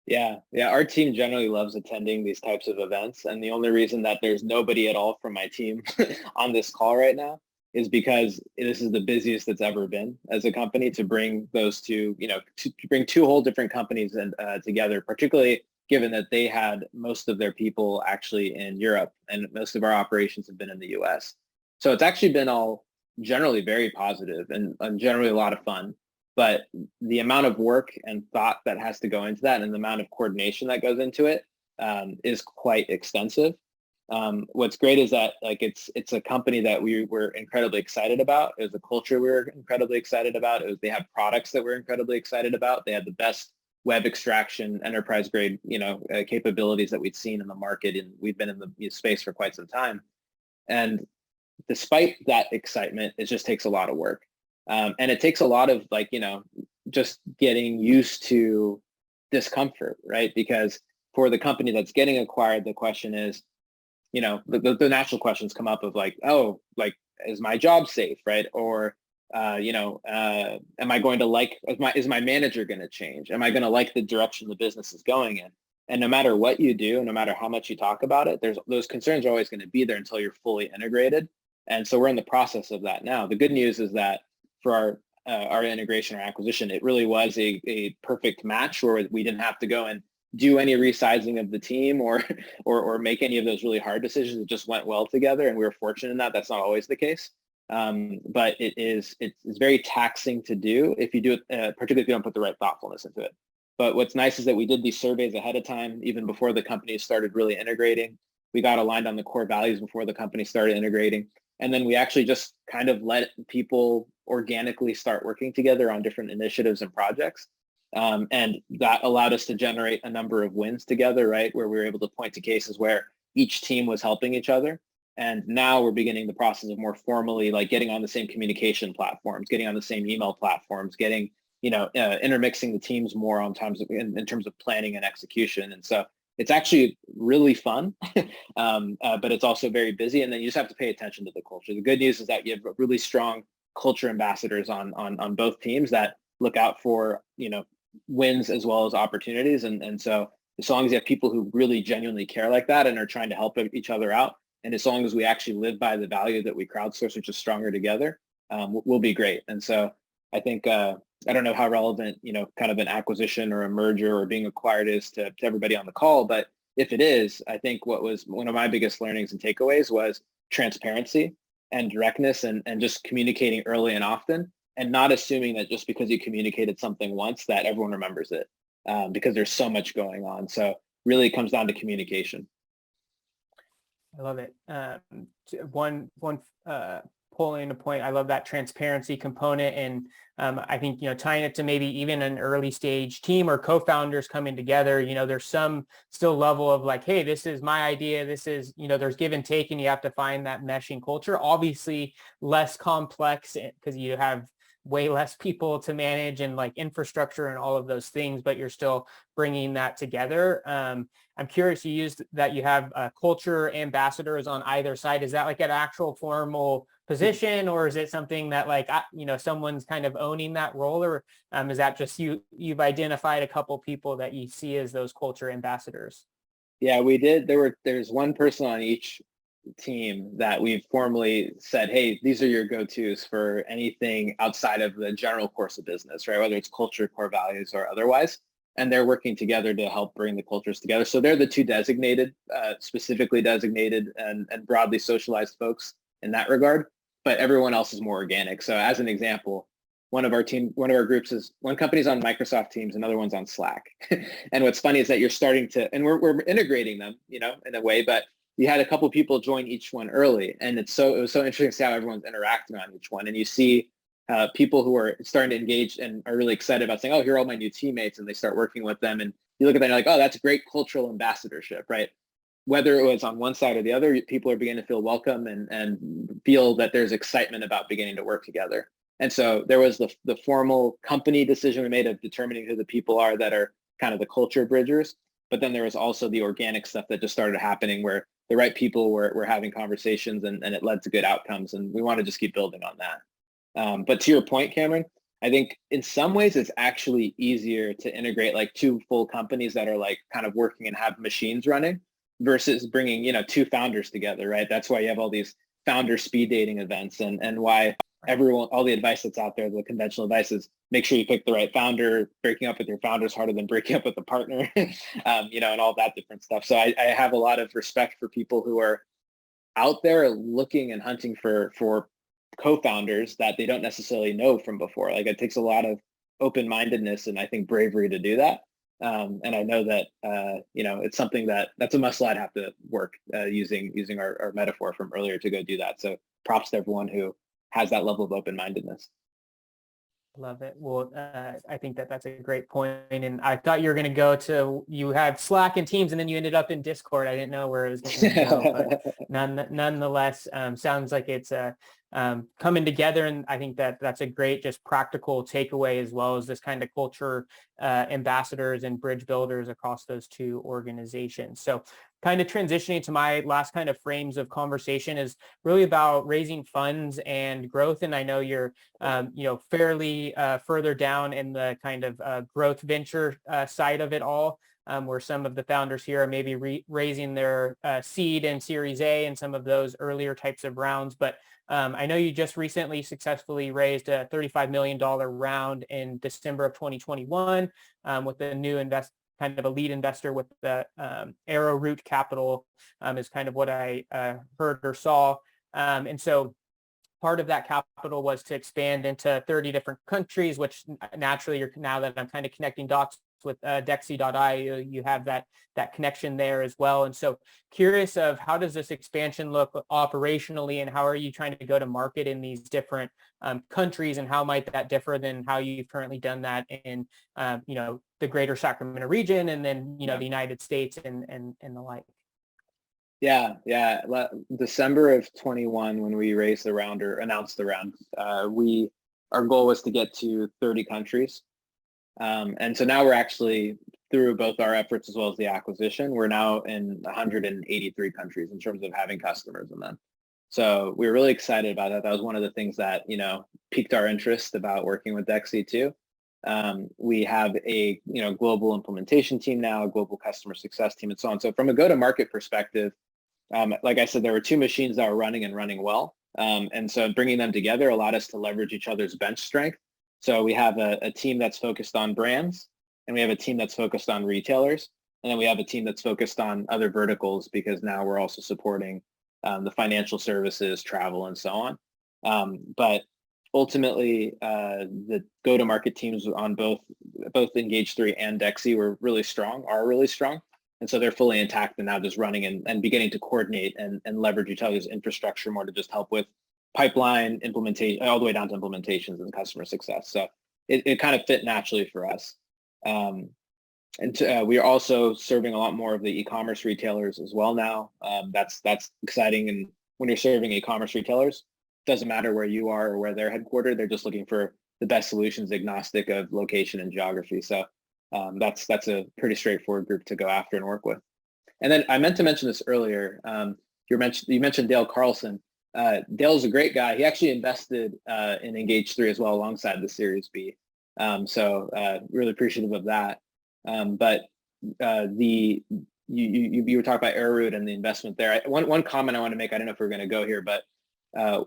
Yeah, our team generally loves attending these types of events. And the only reason that there's nobody at all from my team on this call right now is because this is the busiest it's ever been as a company to bring those two, to bring two whole different companies and together, particularly given that they had most of their people actually in Europe and most of our operations have been in the US. So it's actually been all generally very positive and generally a lot of fun. But the amount of work and thought that has to go into that and the amount of coordination that goes into it is quite extensive. What's great is that like it's a company that we were incredibly excited about. It was a culture we were incredibly excited about. They had products that we're incredibly excited about. They had the best web extraction, enterprise grade, capabilities that we'd seen in the market, and we've been in the space for quite some time. And despite that excitement, it just takes a lot of work. And it takes a lot of like, just getting used to discomfort, right? Because for the company that's getting acquired, the question is, the natural questions come up of like, oh, like, is my job safe, right? Or, am I going to like, is my manager going to change? Am I going to like the direction the business is going in? And no matter what you do, no matter how much you talk about it, those concerns are always going to be there until you're fully integrated. And so we're in the process of that now. The good news is that for our integration or acquisition, it really was a perfect match where we didn't have to go and do any resizing of the team or make any of those really hard decisions. It just went well together, and we were fortunate in that. That's not always the case, but it's very taxing to do if you do it, particularly if you don't put the right thoughtfulness into it. But what's nice is that we did these surveys ahead of time, even before the company started really integrating. We got aligned on the core values before the company started integrating. And then we actually just kind of let people organically start working together on different initiatives and projects. And that allowed us to generate a number of wins together, right? Where we were able to point to cases where each team was helping each other. And now we're beginning the process of more formally like getting on the same communication platforms, getting on the same email platforms, getting, intermixing the teams more in terms of planning and execution. And so it's actually really fun, but it's also very busy. And then you just have to pay attention to the culture. The good news is that you have really strong culture ambassadors on both teams that look out for, wins as well as opportunities. And so as long as you have people who really genuinely care like that and are trying to help each other out, and as long as we actually live by the value that we crowdsource, which is stronger together, we'll be great. And so I think, I don't know how relevant, kind of an acquisition or a merger or being acquired is to everybody on the call, but if it is, I think what was one of my biggest learnings and takeaways was transparency and directness and just communicating early and often, and not assuming that just because you communicated something once that everyone remembers it, because there's so much going on. So really it comes down to communication. I love it. One pulling a point, I love that transparency component. And I think, tying it to maybe even an early stage team or co-founders coming together, there's some still level of like, hey, this is my idea. This is, there's give and take, and you have to find that meshing culture. Obviously less complex because you have way less people to manage and like infrastructure and all of those things, but you're still bringing that together. I'm curious, you used that you have culture ambassadors on either side. Is that like an actual formal position, or is it something that like, someone's kind of owning that role, or is that just you've identified a couple people that you see as those culture ambassadors? Yeah, we did. There's one person on each team that we've formally said, hey, these are your go-tos for anything outside of the general course of business, right? Whether it's culture, core values, or otherwise. And they're working together to help bring the cultures together. So they're the two designated, specifically designated and broadly socialized folks in that regard, but everyone else is more organic. So as an example, one of our groups is one company's on Microsoft Teams, another one's on Slack. And what's funny is that you're starting to, and we're integrating them, you know, in a way, but you had a couple people join each one early, and it was so interesting to see how everyone's interacting on each one. And you see people who are starting to engage and are really excited about saying, oh, here are all my new teammates, and they start working with them. And you look at that and you're like, oh, that's great cultural ambassadorship, right? Whether it was on one side or the other, people are beginning to feel welcome and feel that there's excitement about beginning to work together. And so there was the formal company decision we made of determining who the people are that are kind of the culture bridgers. But then there was also the organic stuff that just started happening where the right people were having conversations and it led to good outcomes. And we want to just keep building on that. But to your point, Cameron, I think in some ways it's actually easier to integrate like two full companies that are like kind of working and have machines running versus bringing, you know, two founders together, right? That's why you have all these founder speed dating events and why everyone, all the advice that's out there, the conventional advice is make sure you pick the right founder. Breaking up with your founder is harder than breaking up with a partner, you know, and all that different stuff. So I have a lot of respect for people who are out there looking and hunting for co-founders that they don't necessarily know from before. Like it takes a lot of open-mindedness and I think bravery to do that. And I know that, you know, it's something that's a muscle I'd have to work using our metaphor from earlier to go do that. So props to everyone who has that level of open-mindedness. Love it. Well, I think that's a great point. And I thought you were going to go to, you had Slack and Teams, and then you ended up in Discord. I didn't know where it was going to go, but nonetheless, sounds like it's coming together. And I think that's a great, just practical takeaway, as well as this kind of culture ambassadors and bridge builders across those two organizations. So kind of transitioning to my last kind of frames of conversation is really about raising funds and growth. And I know you're, you know, fairly further down in the kind of growth venture side of it all, where some of the founders here are maybe raising their seed and Series A and some of those earlier types of rounds. But I know you just recently successfully raised a $35 million round in December of 2021 with a new kind of a lead investor with the Arrowroot Capital is kind of what I heard or saw. And so part of that capital was to expand into 30 different countries, which naturally, now that I'm kind of connecting dots with Dexy.io, you have that connection there as well. And so curious of how does this expansion look operationally, and how are you trying to go to market in these different countries, and how might that differ than how you've currently done that in, you know, the greater Sacramento region, and then, you know, the United States and the like? Yeah. December of 21, when we raised the round or announced the round, our goal was to get to 30 countries. And so now we're actually, through both our efforts as well as the acquisition, we're now in 183 countries in terms of having customers in them. So we were really excited about that. That was one of the things that, you know, piqued our interest about working with Dexy too. We have a, you know, global implementation team now, a global customer success team, and so on. So from a go-to-market perspective, like I said, there were two machines that were running well. And so bringing them together allowed us to leverage each other's bench strength. So we have a team that's focused on brands, and we have a team that's focused on retailers, and then we have a team that's focused on other verticals, because now we're also supporting the financial services, travel, and so on. But ultimately, the go-to-market teams on both Engage3 and Dexy are really strong, and so they're fully intact and now just running and beginning to coordinate and leverage each other's infrastructure more to just help with pipeline implementation, all the way down to implementations and customer success. So it kind of fit naturally for us. We are also serving a lot more of the e-commerce retailers as well now. That's exciting. And when you're serving e-commerce retailers, doesn't matter where you are or where they're headquartered. They're just looking for the best solutions agnostic of location and geography. So that's a pretty straightforward group to go after and work with. And then I meant to mention this earlier. You mentioned Dale Carlsen. Dale's a great guy. He actually invested in Engage3 as well alongside the Series B. So really appreciative of that. But you were talking about Arrowroot and the investment there. One comment I want to make, I don't know if we're going to go here, but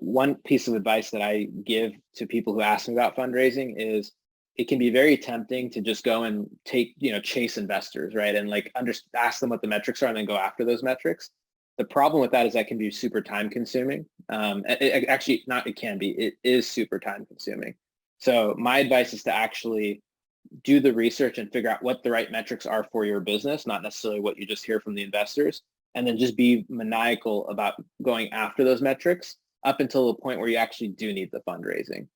one piece of advice that I give to people who ask me about fundraising is it can be very tempting to just go and chase investors, right? And like ask them what the metrics are and then go after those metrics. The problem with that is that can be super time consuming. It is super time consuming. So my advice is to actually do the research and figure out what the right metrics are for your business, not necessarily what you just hear from the investors, and then just be maniacal about going after those metrics up until the point where you actually do need the fundraising.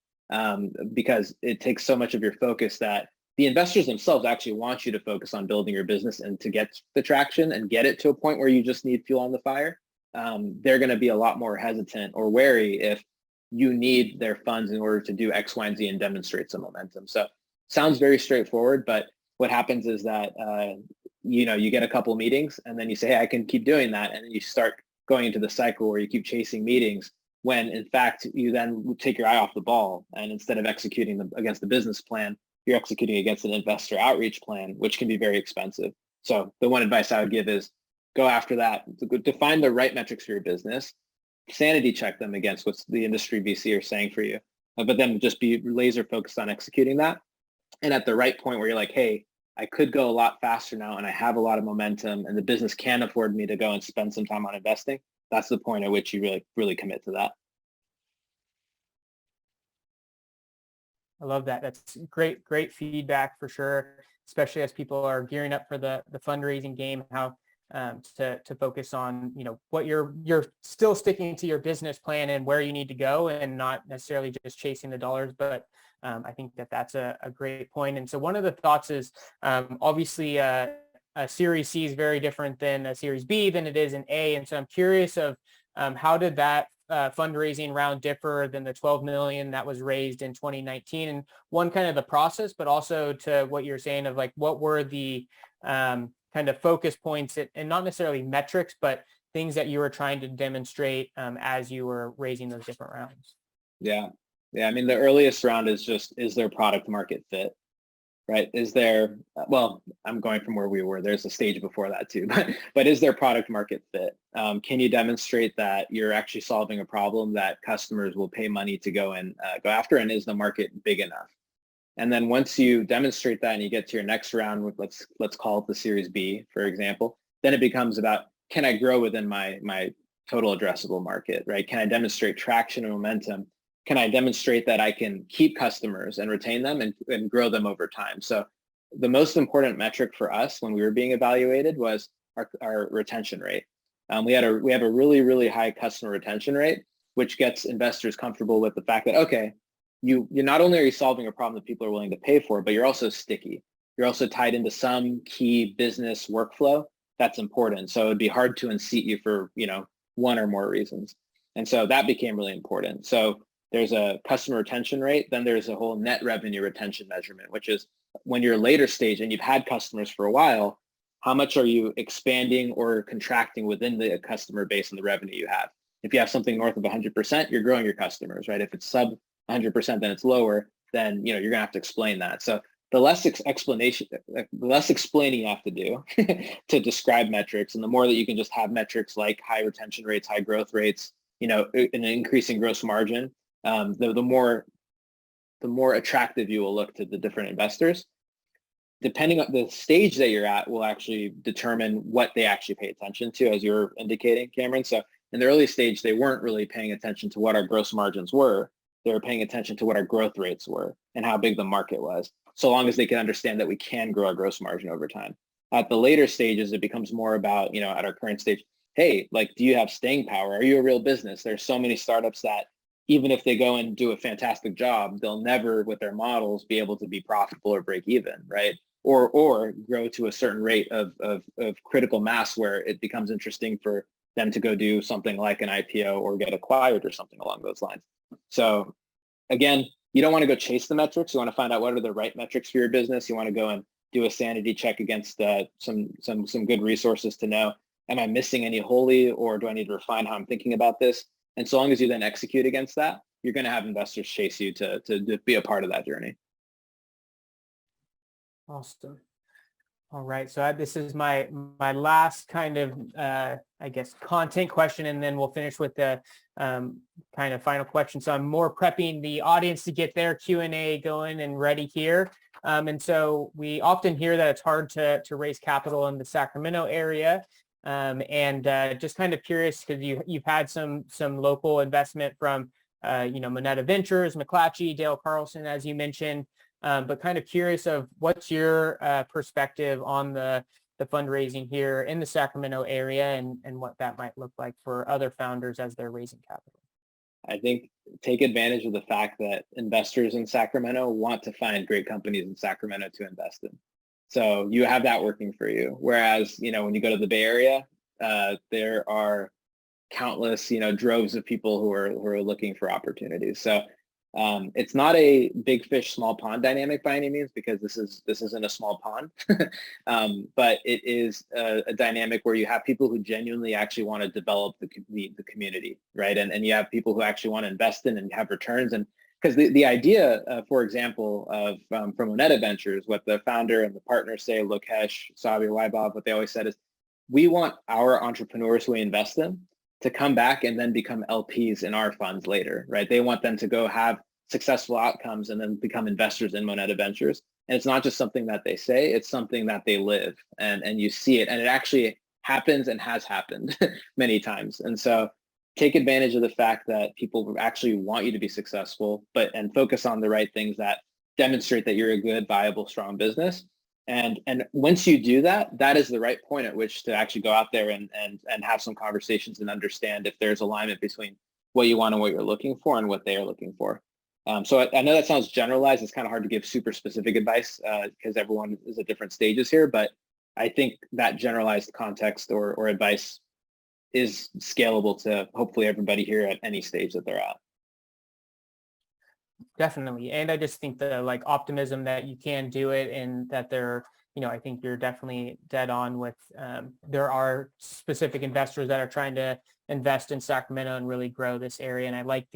Because it takes so much of your focus that the investors themselves actually want you to focus on building your business and to get the traction and get it to a point where you just need fuel on the fire. They're going to be a lot more hesitant or wary if you need their funds in order to do X, Y, and Z and demonstrate some momentum. So sounds very straightforward, but what happens is that, you get a couple of meetings and then you say, hey, I can keep doing that. And then you start going into the cycle where you keep chasing meetings when in fact you then take your eye off the ball. And instead of executing against the business plan, you're executing against an investor outreach plan, which can be very expensive. So the one advice I would give is go after that, define the right metrics for your business, sanity check them against what the industry VC are saying for you, but then just be laser focused on executing that. And at the right point where you're like, hey, I could go a lot faster now and I have a lot of momentum and the business can afford me to go and spend some time on investing, that's the point at which you really, really commit to that. I love that. That's great feedback for sure, especially as people are gearing up for the fundraising game, how to focus on, what you're still sticking to your business plan and where you need to go and not necessarily just chasing the dollars. But I think that's a great point. And so one of the thoughts is obviously a Series C is very different than a Series B than it is an A. And so I'm curious of how did that fundraising round differ than the 12 million that was raised in 2019, and one, kind of the process, but also to what you're saying of like, what were the kind of focus points and not necessarily metrics, but things that you were trying to demonstrate as you were raising those different rounds? Yeah. I mean, the earliest round is there product market fit, right? Is there, well, I'm going from where we were, there's a stage before that too, but is there product market fit? Can you demonstrate that you're actually solving a problem that customers will pay money to go after, and is the market big enough? And then once you demonstrate that and you get to your next round with, let's call it the Series B, for example, then it becomes about, can I grow within my total addressable market, right? Can I demonstrate traction and momentum? Can I demonstrate that I can keep customers and retain them and grow them over time? So the most important metric for us when we were being evaluated was our retention rate. We have a really, really high customer retention rate, which gets investors comfortable with the fact that, okay, you're not only are you solving a problem that people are willing to pay for, but you're also sticky. You're also tied into some key business workflow that's important. So it'd be hard to unseat you for, one or more reasons. And so that became really important. So there's a customer retention rate, then there's a whole net revenue retention measurement, which is when you're later stage and you've had customers for a while, how much are you expanding or contracting within the customer base and the revenue you have? If you have something north of 100%, you're growing your customers, right? If it's sub 100%, then it's lower, then you're gonna have to explain that. So the less explaining you have to do to describe metrics, and the more that you can just have metrics like high retention rates, high growth rates, an increasing gross margin, the more attractive you will look to the different investors. Depending on the stage that you're at will actually determine what they actually pay attention to, as you're indicating, Cameron. So in the early stage, they weren't really paying attention to what our gross margins were. They were paying attention to what our growth rates were and how big the market was, so long as they can understand that we can grow our gross margin over time. At the later stages, it becomes more about, at our current stage, hey, do you have staying power? Are you a real business? There's so many startups that even if they go and do a fantastic job, they'll never, with their models, be able to be profitable or break even, right? Or grow to a certain rate of critical mass where it becomes interesting for them to go do something like an IPO or get acquired or something along those lines. So again, you don't want to go chase the metrics. You want to find out what are the right metrics for your business. You want to go and do a sanity check against some good resources to know, am I missing any wholly, or do I need to refine how I'm thinking about this? And so long as you then execute against that, you're going to have investors chase you to be a part of that journey. Awesome. All right. So this is my last kind of, I guess, content question, and then we'll finish with the kind of final question. So I'm more prepping the audience to get their Q&A going and ready here. And so we often hear that it's hard to raise capital in the Sacramento area. And just kind of curious, because you've had some local investment from Moneta Ventures, McClatchy, Dale Carlsen, as you mentioned, but kind of curious of what's your perspective on the fundraising here in the Sacramento area and what that might look like for other founders as they're raising capital. I think take advantage of the fact that investors in Sacramento want to find great companies in Sacramento to invest in. So you have that working for you. Whereas, when you go to the Bay Area, there are countless, droves of people who are looking for opportunities. So it's not a big fish, small pond dynamic by any means, because this isn't a small pond, but it is a dynamic where you have people who genuinely actually want to develop the community, right? And you have people who actually want to invest in and have returns. And because the idea, for example, of from Moneta Ventures, what the founder and the partners say, Lokesh, Sabi, Waibab, what they always said is, we want our entrepreneurs who we invest in to come back and then become LPs in our funds later, right? They want them to go have successful outcomes and then become investors in Moneta Ventures. And it's not just something that they say, it's something that they live, and you see it, and it actually happens and has happened many times. And so take advantage of the fact that people actually want you to be successful, and focus on the right things that demonstrate that you're a good, viable, strong business. And once you do that, that is the right point at which to actually go out there and have some conversations and understand if there's alignment between what you want and what you're looking for and what they are looking for. So I know that sounds generalized. It's kind of hard to give super specific advice because everyone is at different stages here, but I think that generalized context or advice is scalable to hopefully everybody here at any stage that they're at. Definitely. And I just think the optimism that you can do it, and that I think you're definitely dead on with, there are specific investors that are trying to invest in Sacramento and really grow this area. And I like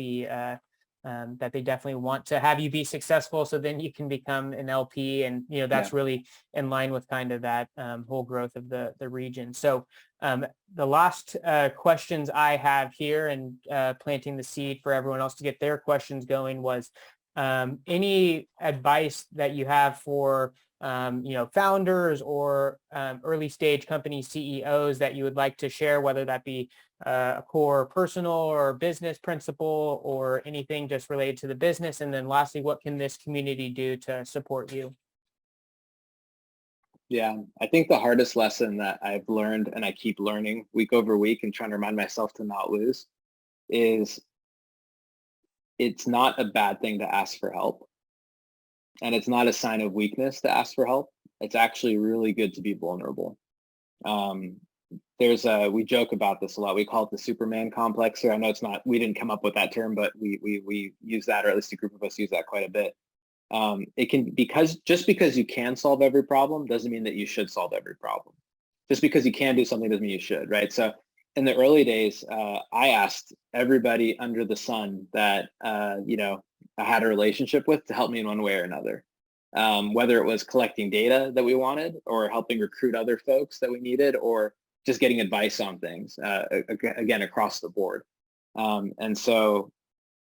that they definitely want to have you be successful, so then you can become an LP, and that's really in line with kind of that whole growth of the region. So the last questions I have here, and planting the seed for everyone else to get their questions going, was any advice that you have for founders or early stage company CEOs that you would like to share, whether that be a core personal or business principle or anything just related to the business. And then lastly, what can this community do to support you? Yeah, I think the hardest lesson that I've learned, and I keep learning week over week and trying to remind myself to not lose, is it's not a bad thing to ask for help. And it's not a sign of weakness to ask for help. It's actually really good to be vulnerable. We joke about this a lot. We call it the Superman complex here. I know we didn't come up with that term, but we use that, or at least a group of us use that quite a bit. Just because you can solve every problem doesn't mean that you should solve every problem. Just because you can do something doesn't mean you should, right? So in the early days, I asked everybody under the sun that, I had a relationship with to help me in one way or another. Whether it was collecting data that we wanted, or helping recruit other folks that we needed, or just getting advice on things, again, across the board. And so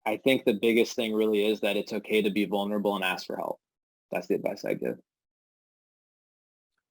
I think the biggest thing really is that it's okay to be vulnerable and ask for help. That's the advice I give.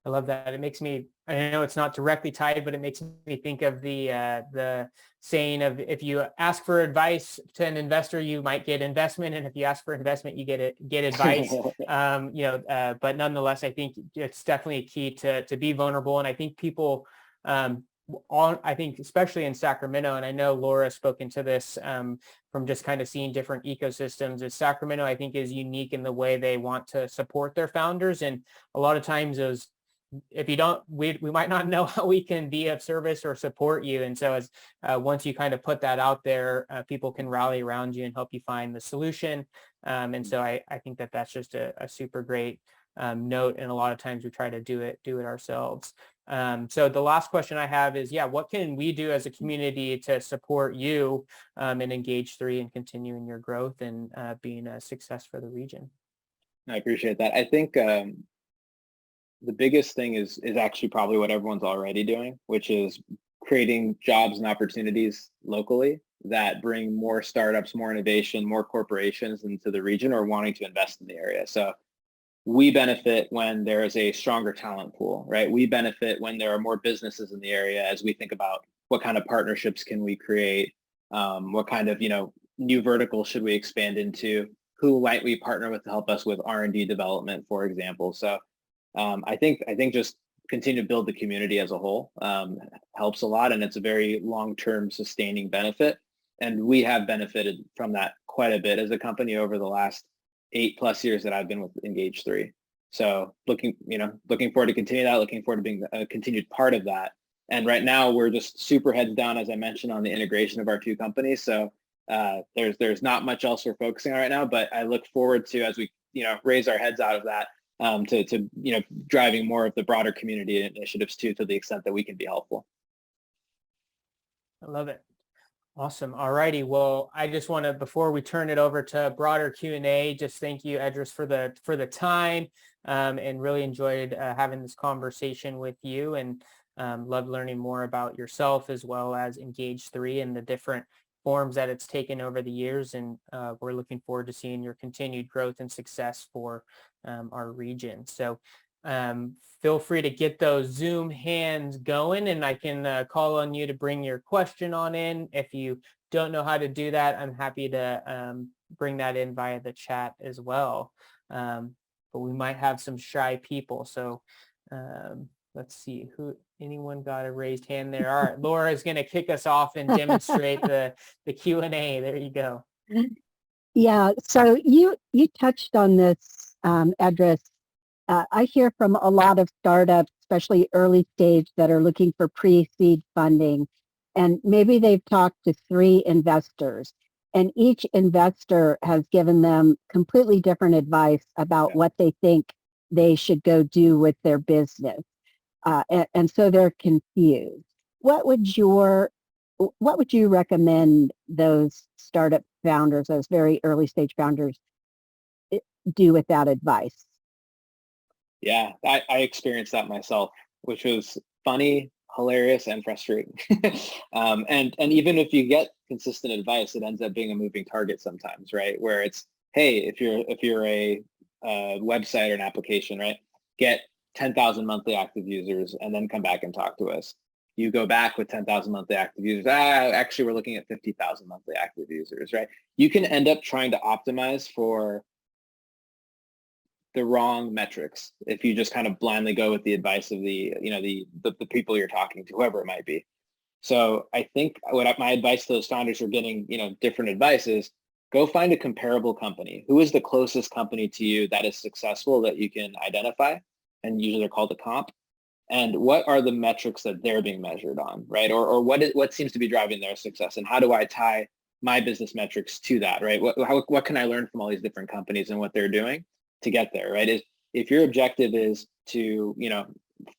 I love that. It makes me, I know it's not directly tied, but it makes me think of the saying of, if you ask for advice to an investor, you might get investment. And if you ask for investment, you get advice. But nonetheless, I think it's definitely a key to be vulnerable. And I think people, I think especially in Sacramento, and I know Laura spoke into this from just kind of seeing different ecosystems, is Sacramento, I think, is unique in the way they want to support their founders. And a lot of times if you don't, we might not know how we can be of service or support you. And so as once you kind of put that out there, people can rally around you and help you find the solution. And so I think that's just a super great note. And a lot of times we try to do it ourselves. So the last question I have is, what can we do as a community to support you in Engage3 and continuing your growth and being a success for the region? I appreciate that. I think the biggest thing is actually probably what everyone's already doing, which is creating jobs and opportunities locally that bring more startups, more innovation, more corporations into the region or wanting to invest in the area. So we benefit when there is a stronger talent pool, right? We benefit when there are more businesses in the area as we think about what kind of partnerships can we create, what kind of, new verticals should we expand into? Who might we partner with to help us with R&D development, for example? So I think just continue to build the community as a whole helps a lot, and it's a very long-term sustaining benefit. And we have benefited from that quite a bit as a company over the last 8+ years that I've been with Engage3. So looking forward to continue that, looking forward to being a continued part of that. And right now we're just super heads down, as I mentioned, on the integration of our two companies. So there's not much else we're focusing on right now, but I look forward to, as we raise our heads out of that, to driving more of the broader community initiatives too, to the extent that we can be helpful. I love it. Awesome. All righty. Well, I just want to, before we turn it over to broader Q&A, just thank you, Edris, for the time, and really enjoyed having this conversation with you, and loved learning more about yourself as well as Engage3 and the different forms that it's taken over the years. And we're looking forward to seeing your continued growth and success for our region. So feel free to get those Zoom hands going, and I can call on you to bring your question on in. If you don't know how to do that, I'm happy to bring that in via the chat as well. But we might have some shy people. So let's see, anyone got a raised hand there? All right, Laura is going to kick us off and demonstrate the Q&A. There you go. Yeah, so you touched on this, Edris. I hear from a lot of startups, especially early stage, that are looking for pre-seed funding, and maybe they've talked to 3 investors, and each investor has given them completely different advice about what they think they should go do with their business. And so they're confused. What would you recommend those startup founders, those very early stage founders, do with that advice? Yeah, I experienced that myself, which was funny, hilarious, and frustrating. And even if you get consistent advice, it ends up being a moving target sometimes, right? Where it's, hey, if you're a website or an application, right, get 10,000 monthly active users and then come back and talk to us. You go back with 10,000 monthly active users. Actually, we're looking at 50,000 monthly active users, right? You can end up trying to optimize for the wrong metrics if you just kind of blindly go with the advice of the people you're talking to, whoever it might be. So I think my advice to those founders who are getting different advice is, go find a comparable company. Who is the closest company to you that is successful that you can identify? And usually they're called a comp. And what are the metrics that they're being measured on, right? Or what seems to be driving their success? And how do I tie my business metrics to that, right? What can I learn from all these different companies and what they're doing to get there, right? If your objective is to,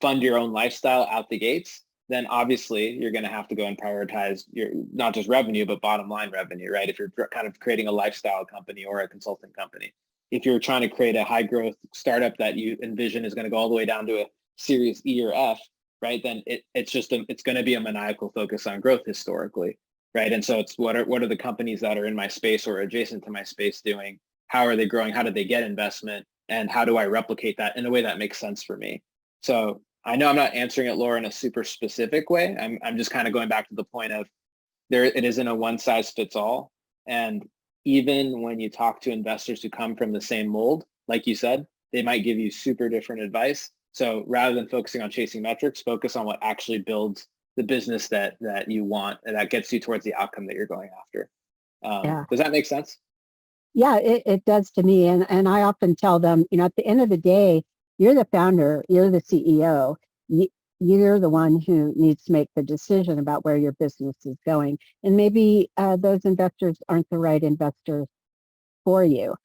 fund your own lifestyle out the gates, then obviously you're going to have to go and prioritize your, not just revenue, but bottom line revenue, right? If you're kind of creating a lifestyle company or a consulting company. If you're trying to create a high growth startup that you envision is going to go all the way down to a Series E or F, right? Then it's going to be a maniacal focus on growth historically, right? And so it's what are the companies that are in my space or adjacent to my space doing? How are they growing? How do they get investment? And how do I replicate that in a way that makes sense for me? So I know I'm not answering it, Laura, in a super specific way. I'm just kind of going back to the point of it isn't a one size fits all. And even when you talk to investors who come from the same mold, like you said, they might give you super different advice. So rather than focusing on chasing metrics, focus on what actually builds the business that you want and that gets you towards the outcome that you're going after. Does that make sense? Yeah, it does to me. And I often tell them, at the end of the day, you're the founder, you're the CEO, you're the one who needs to make the decision about where your business is going. And maybe those investors aren't the right investors for you.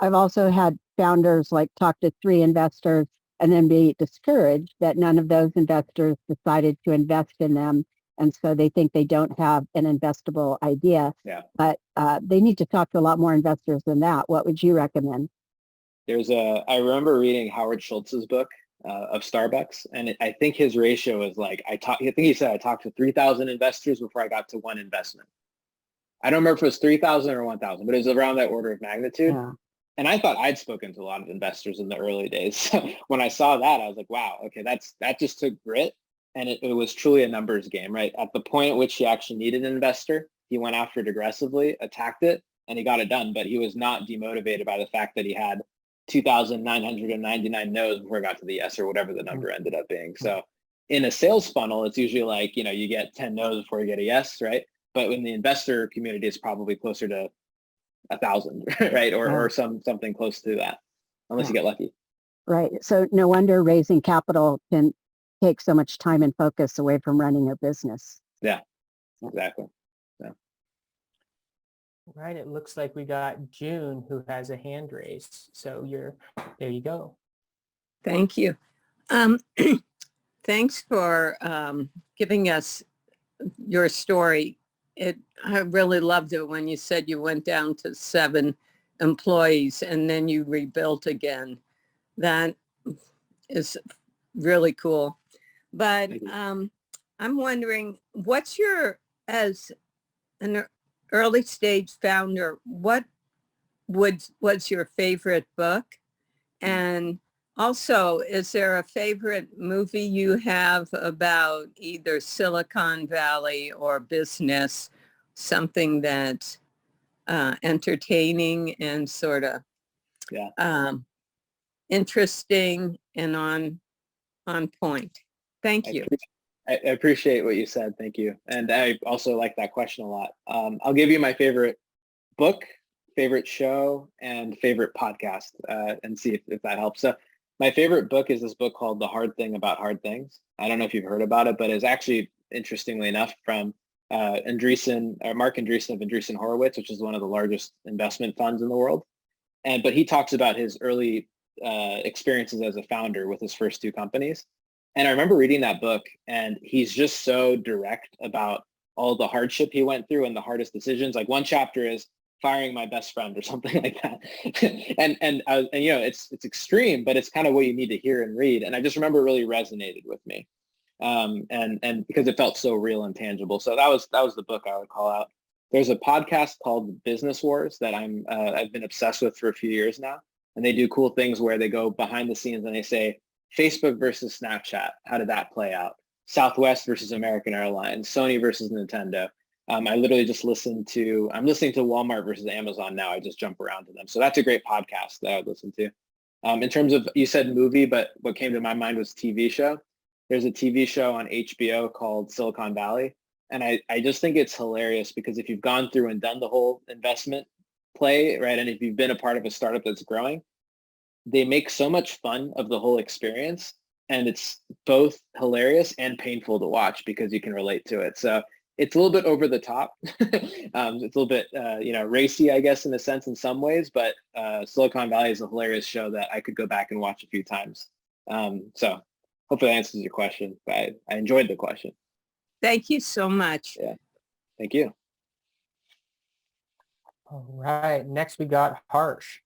I've also had founders talk to 3 investors and then be discouraged that none of those investors decided to invest in them. And so they think they don't have an investable idea. Yeah. But they need to talk to a lot more investors than that. What would you recommend? I remember reading Howard Schultz's book of Starbucks, and I think his ratio is I think he said I talked to 3,000 investors before I got to 1 investment. I don't remember if it was 3,000 or 1,000, but it was around that order of magnitude. Yeah. And I thought I'd spoken to a lot of investors in the early days. So when I saw that, I was like, wow, okay, that just took grit. And it was truly a numbers game, right? At the point at which he actually needed an investor, he went after it aggressively, attacked it, and he got it done. But he was not demotivated by the fact that he had 2,999 no's before it got to the yes or whatever the number ended up being. So in a sales funnel, it's usually like, you get 10 no's before you get a yes, right? But in the investor community, it's probably closer to 1,000, right? Or something close to that, unless you get lucky. Right. So no wonder raising capital can take so much time and focus away from running your business. Yeah, exactly. Yeah. Right. It looks like we got June who has a hand raised. So there you go. Thank you. Thanks for giving us your story. I really loved it when you said you went down to 7 employees and then you rebuilt again. That is really cool. But I'm wondering, as an early stage founder, what was your favorite book? And also, is there a favorite movie you have about either Silicon Valley or business, something that's entertaining and sort of interesting and on point? Thank you. I appreciate what you said. Thank you. And I also like that question a lot. I'll give you my favorite book, favorite show, and favorite podcast, and see if that helps. So my favorite book is this book called The Hard Thing About Hard Things. I don't know if you've heard about it, but it's actually, interestingly enough, from Mark Andreessen of Andreessen Horowitz, which is one of the largest investment funds in the world. But he talks about his early experiences as a founder with his first 2 companies. And I remember reading that book, and he's just so direct about all the hardship he went through and the hardest decisions. Like one chapter is firing my best friend or something like that. and it's extreme, but it's kind of what you need to hear and read. And I just remember it really resonated with me. And because it felt so real and tangible. So that was the book I would call out. There's a podcast called Business Wars that I've been obsessed with for a few years now. And they do cool things where they go behind the scenes and they say, Facebook versus Snapchat, how did that play out? Southwest versus American Airlines, Sony versus Nintendo. I literally just I'm listening to Walmart versus Amazon now. I just jump around to them. So that's a great podcast that I would listen to. In terms of, you said movie, but what came to my mind was TV show. There's a TV show on HBO called Silicon Valley. And I just think it's hilarious because if you've gone through and done the whole investment play, right, and if you've been a part of a startup that's growing, they make so much fun of the whole experience, and it's both hilarious and painful to watch because you can relate to it. So it's a little bit over the top. It's a little bit, racy, I guess, in a sense in some ways, but Silicon Valley is a hilarious show that I could go back and watch a few times. So hopefully that answers your question. But I enjoyed the question. Thank you so much. Yeah, thank you. All right, next we got Harsh.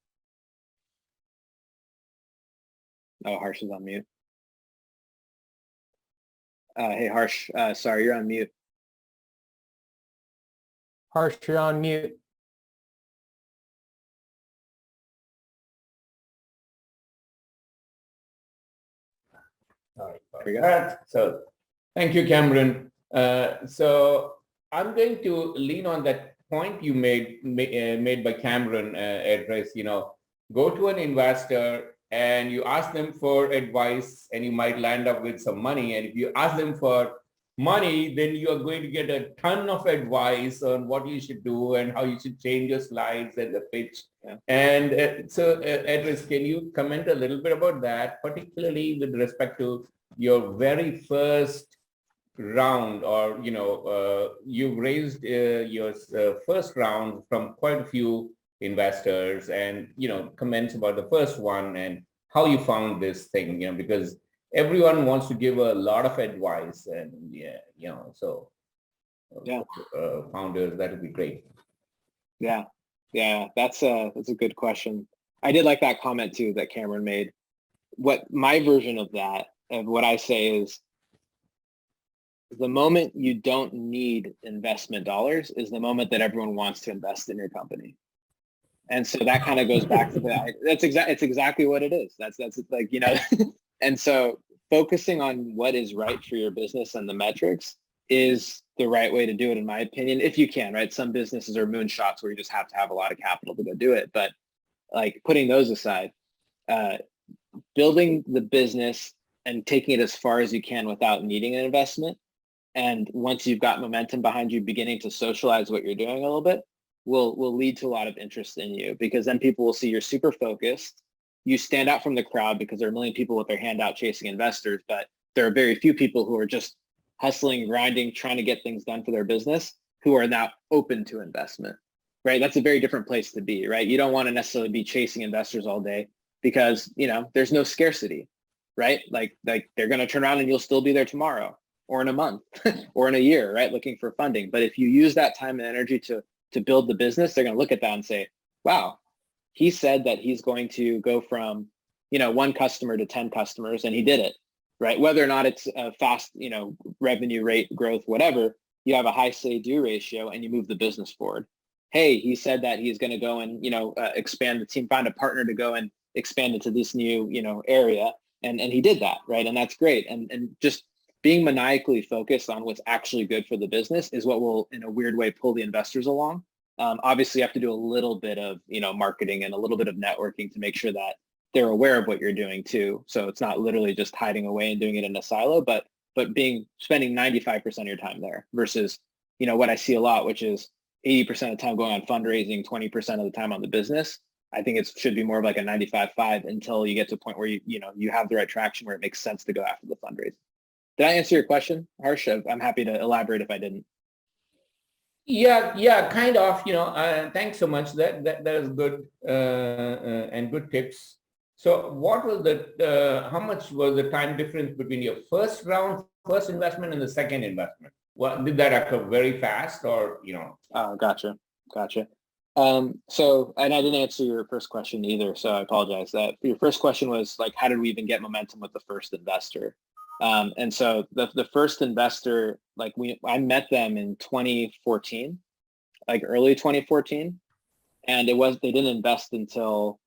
Oh, Harsh is on mute. Hey, Harsh, sorry, you're on mute. Harsh, you're on mute. Sorry about that. So thank you, Cameron. So I'm going to lean on that point you made by Cameron, Edris. Go to an investor and you ask them for advice, and you might land up with some money. And if you ask them for money, then you are going to get a ton of advice on what you should do and how you should change your slides and the pitch. Yeah. And so, Edris, can you comment a little bit about that, particularly with respect to your very first round, or you've raised your first round from quite a few investors, and comments about the first one and how you found this thing, because everyone wants to give a lot of advice, and founders, that would be great. Yeah, that's a good question. I did like that comment too that Cameron made. What my version of that, of what I say is, the moment you don't need investment dollars is the moment that everyone wants to invest in your company. And so that kind of goes back to that. It's exactly what it is. That's like, and so focusing on what is right for your business and the metrics is the right way to do it, in my opinion, if you can, right? Some businesses are moonshots where you just have to have a lot of capital to go do it. But like putting those aside, building the business and taking it as far as you can without needing an investment. And once you've got momentum behind you, beginning to socialize what you're doing a little bit will lead to a lot of interest in you, because then people will see you're super focused. You stand out from the crowd because there are a million people with their hand out chasing investors, but there are very few people who are just hustling, grinding, trying to get things done for their business, who are now open to investment, right? That's a very different place to be, right? You don't want to necessarily be chasing investors all day because, there's no scarcity, right? Like they're going to turn around and you'll still be there tomorrow or in a month or in a year, right? Looking for funding. But if you use that time and energy to build the business, they're going to look at that and say, wow, he said that he's going to go from, 1 customer to 10 customers, and he did it, right? Whether or not it's a fast, revenue rate growth, whatever, you have a high say-do ratio and you move the business forward. Hey, he said that he's going to go and, expand the team, find a partner to go and expand into this new, area. And he did that, right? And that's great. And just being maniacally focused on what's actually good for the business is what will, in a weird way, pull the investors along. Obviously, you have to do a little bit of, marketing and a little bit of networking to make sure that they're aware of what you're doing too. So it's not literally just hiding away and doing it in a silo, but spending 95% of your time there versus, what I see a lot, which is 80% of the time going on fundraising, 20% of the time on the business. I think it should be more of like a 95-5 until you get to a point where you have the right traction where it makes sense to go after the fundraising. Did I answer your question, Harsh? I'm happy to elaborate if I didn't. Yeah, kind of. Thanks so much. That is good and good tips. So, what was how much was the time difference between your first investment and the second investment? Did that occur very fast, or Oh, gotcha. So, and I didn't answer your first question either, so I apologize. That your first question was like, how did we even get momentum with the first investor? And so the first investor, like I met them in 2014, like early 2014, and they didn't invest until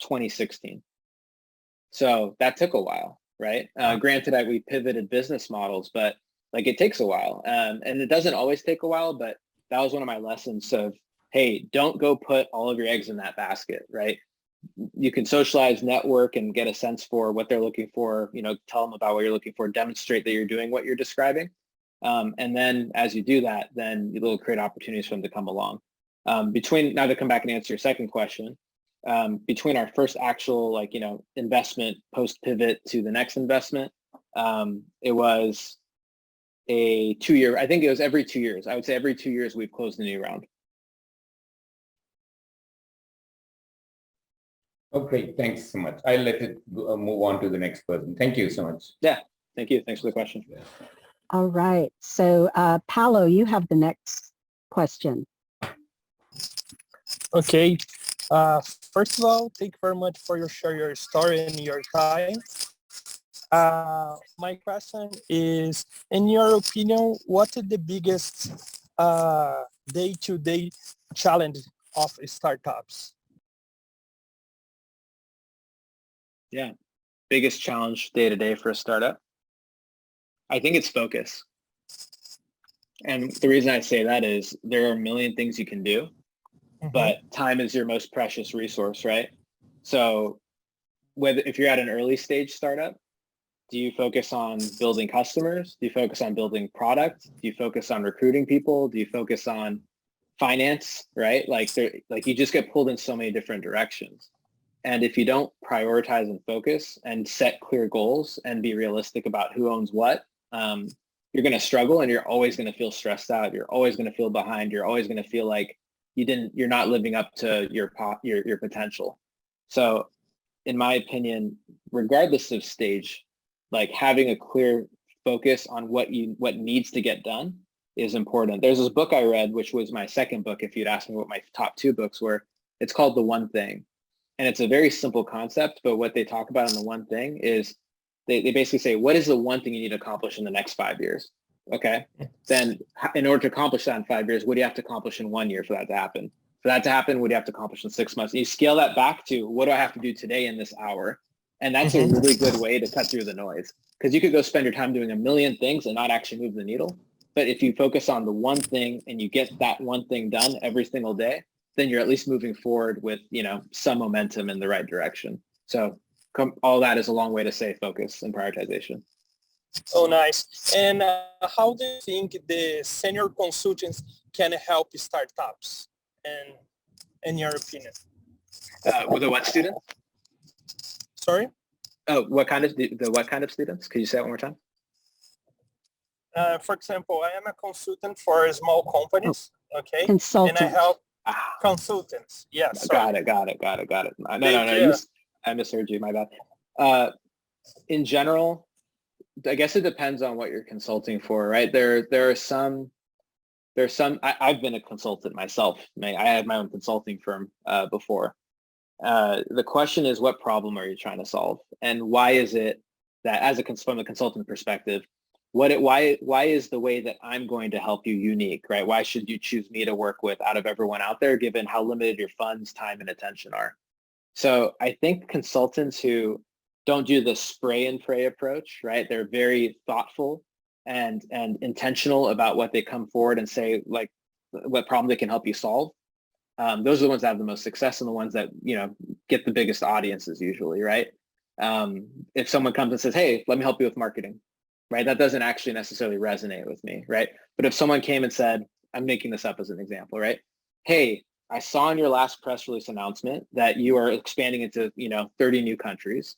2016. So that took a while, right? Granted, we pivoted business models, but like it takes a while, and it doesn't always take a while. But that was one of my lessons of, hey, don't go put all of your eggs in that basket, right? You can socialize, network, and get a sense for what they're looking for, tell them about what you're looking for, demonstrate that you're doing what you're describing. And then as you do that, then you'll create opportunities for them to come along. Now to come back and answer your second question, between our first actual, investment post pivot to the next investment, it was a 2-year, I think it was every 2 years. I would say every 2 years we've closed a new round. Oh, great. Thanks so much. I'll let it move on to the next person. Thank you so much. Yeah, thank you. Thanks for the question. All right. So, Paolo, you have the next question. Okay. First of all, thank you very much for your story and your time. My question is, in your opinion, what is the biggest day-to-day challenge of startups? Yeah. Biggest challenge day to day for a startup? I think it's focus. And the reason I say that is there are a million things you can do, but time is your most precious resource, right? So if you're at an early stage startup, do you focus on building customers? Do you focus on building product? Do you focus on recruiting people? Do you focus on finance, right? Like you just get pulled in so many different directions. And if you don't prioritize and focus and set clear goals and be realistic about who owns what, you're going to struggle, and you're always going to feel stressed out. You're always going to feel behind. You're always going to feel like you're not living up to your potential. So in my opinion, regardless of stage, like having a clear focus on what needs to get done is important. There's this book I read, which was my second book, if you'd asked me what my top 2 books were. It's called The One Thing. And it's a very simple concept, but what they talk about in The One Thing is they basically say, what is the one thing you need to accomplish in the next 5 years? Okay. Then in order to accomplish that in 5 years, what do you have to accomplish in 1 year for that to happen? For that to happen, what do you have to accomplish in 6 months? And you scale that back to, what do I have to do today in this hour? And that's a really good way to cut through the noise, because you could go spend your time doing a million things and not actually move the needle. But if you focus on the one thing and you get that one thing done every single day, then you're at least moving forward with, some momentum in the right direction. So all that is a long way to say focus and prioritization. Oh, nice. And how do you think the senior consultants can help startups, and in your opinion? With the what students? Sorry? Oh, what kind of students? Could you say that one more time? For example, I am a consultant for small companies, okay? Consultant. And I help consultants. Yes. Got it. No. I misheard you. My bad. In general, I guess it depends on what you're consulting for, right? I've been a consultant myself. I had my own consulting firm before. The question is, what problem are you trying to solve, and why is it that, from a consultant perspective, why is the way that I'm going to help you unique, right? Why should you choose me to work with out of everyone out there, given how limited your funds, time, and attention are? So I think consultants who don't do the spray and pray approach, right? They're very thoughtful and intentional about what they come forward and say, like what problem they can help you solve. Those are the ones that have the most success and the ones that, get the biggest audiences usually, right? If someone comes and says, hey, let me help you with marketing, right? That doesn't actually necessarily resonate with me, right? But if someone came and said, I'm making this up as an example, right? Hey, I saw in your last press release announcement that you are expanding into, 30 new countries.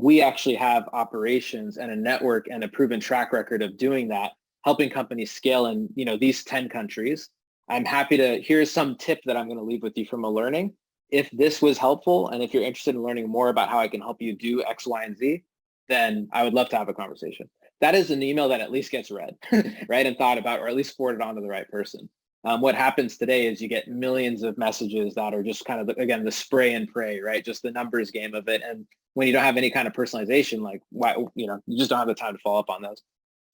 We actually have operations and a network and a proven track record of doing that, helping companies scale in, these 10 countries. I'm happy to, here's some tip that I'm going to leave with you from a learning. If this was helpful, and if you're interested in learning more about how I can help you do X, Y, and Z, then I would love to have a conversation. That is an email that at least gets read, right, and thought about, or at least forwarded on to the right person. What happens today is you get millions of messages that are just kind of, again, the spray and pray, right? Just the numbers game of it. And when you don't have any kind of personalization, like why, you just don't have the time to follow up on those.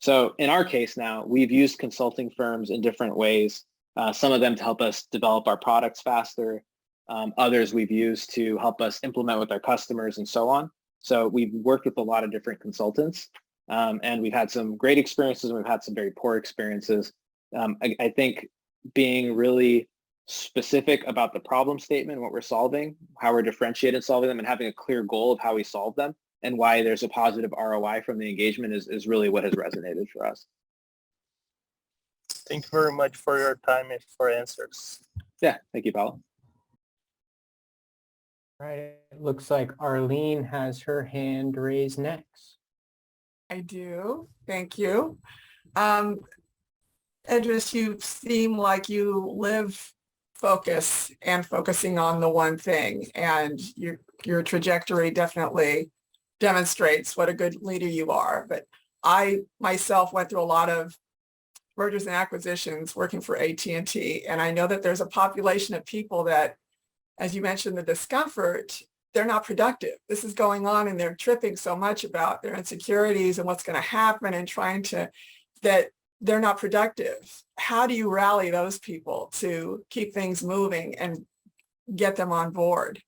So in our case now, we've used consulting firms in different ways. Some of them to help us develop our products faster. Others we've used to help us implement with our customers and so on. So we've worked with a lot of different consultants, and we've had some great experiences and we've had some very poor experiences. I think being really specific about the problem statement, what we're solving, how we're differentiated in solving them, and having a clear goal of how we solve them and why there's a positive ROI from the engagement is really what has resonated for us. Thank you very much for your time and for answers. Yeah, thank you, Paolo. All right, it looks like Arlene has her hand raised next. I do. Thank you. Edris, you seem like you live focus and focusing on the one thing, and your trajectory definitely demonstrates what a good leader you are. But I myself went through a lot of mergers and acquisitions working for AT&T, and I know that there's a population of people that, as you mentioned, the discomfort, they're not productive. This is going on and they're tripping so much about their insecurities and what's going to happen and trying to, that they're not productive. How do you rally those people to keep things moving and get them on board?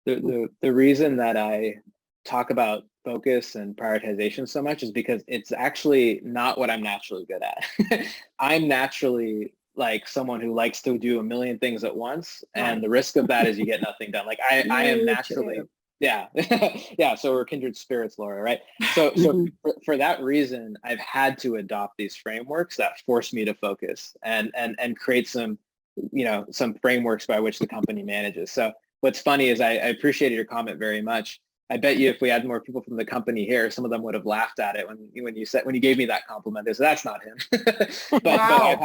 The reason that I talk about focus and prioritization so much is because it's actually not what I'm naturally good at. I'm naturally like someone who likes to do a million things at once, and the risk of that is you get nothing done. Like I am naturally, yeah. Yeah. So we're kindred spirits, Laura, right? So for that reason, I've had to adopt these frameworks that force me to focus and create some, some frameworks by which the company manages. So what's funny is I appreciated your comment very much. I bet you if we had more people from the company here, some of them would have laughed at it when you gave me that compliment. They said, that's not him. but I've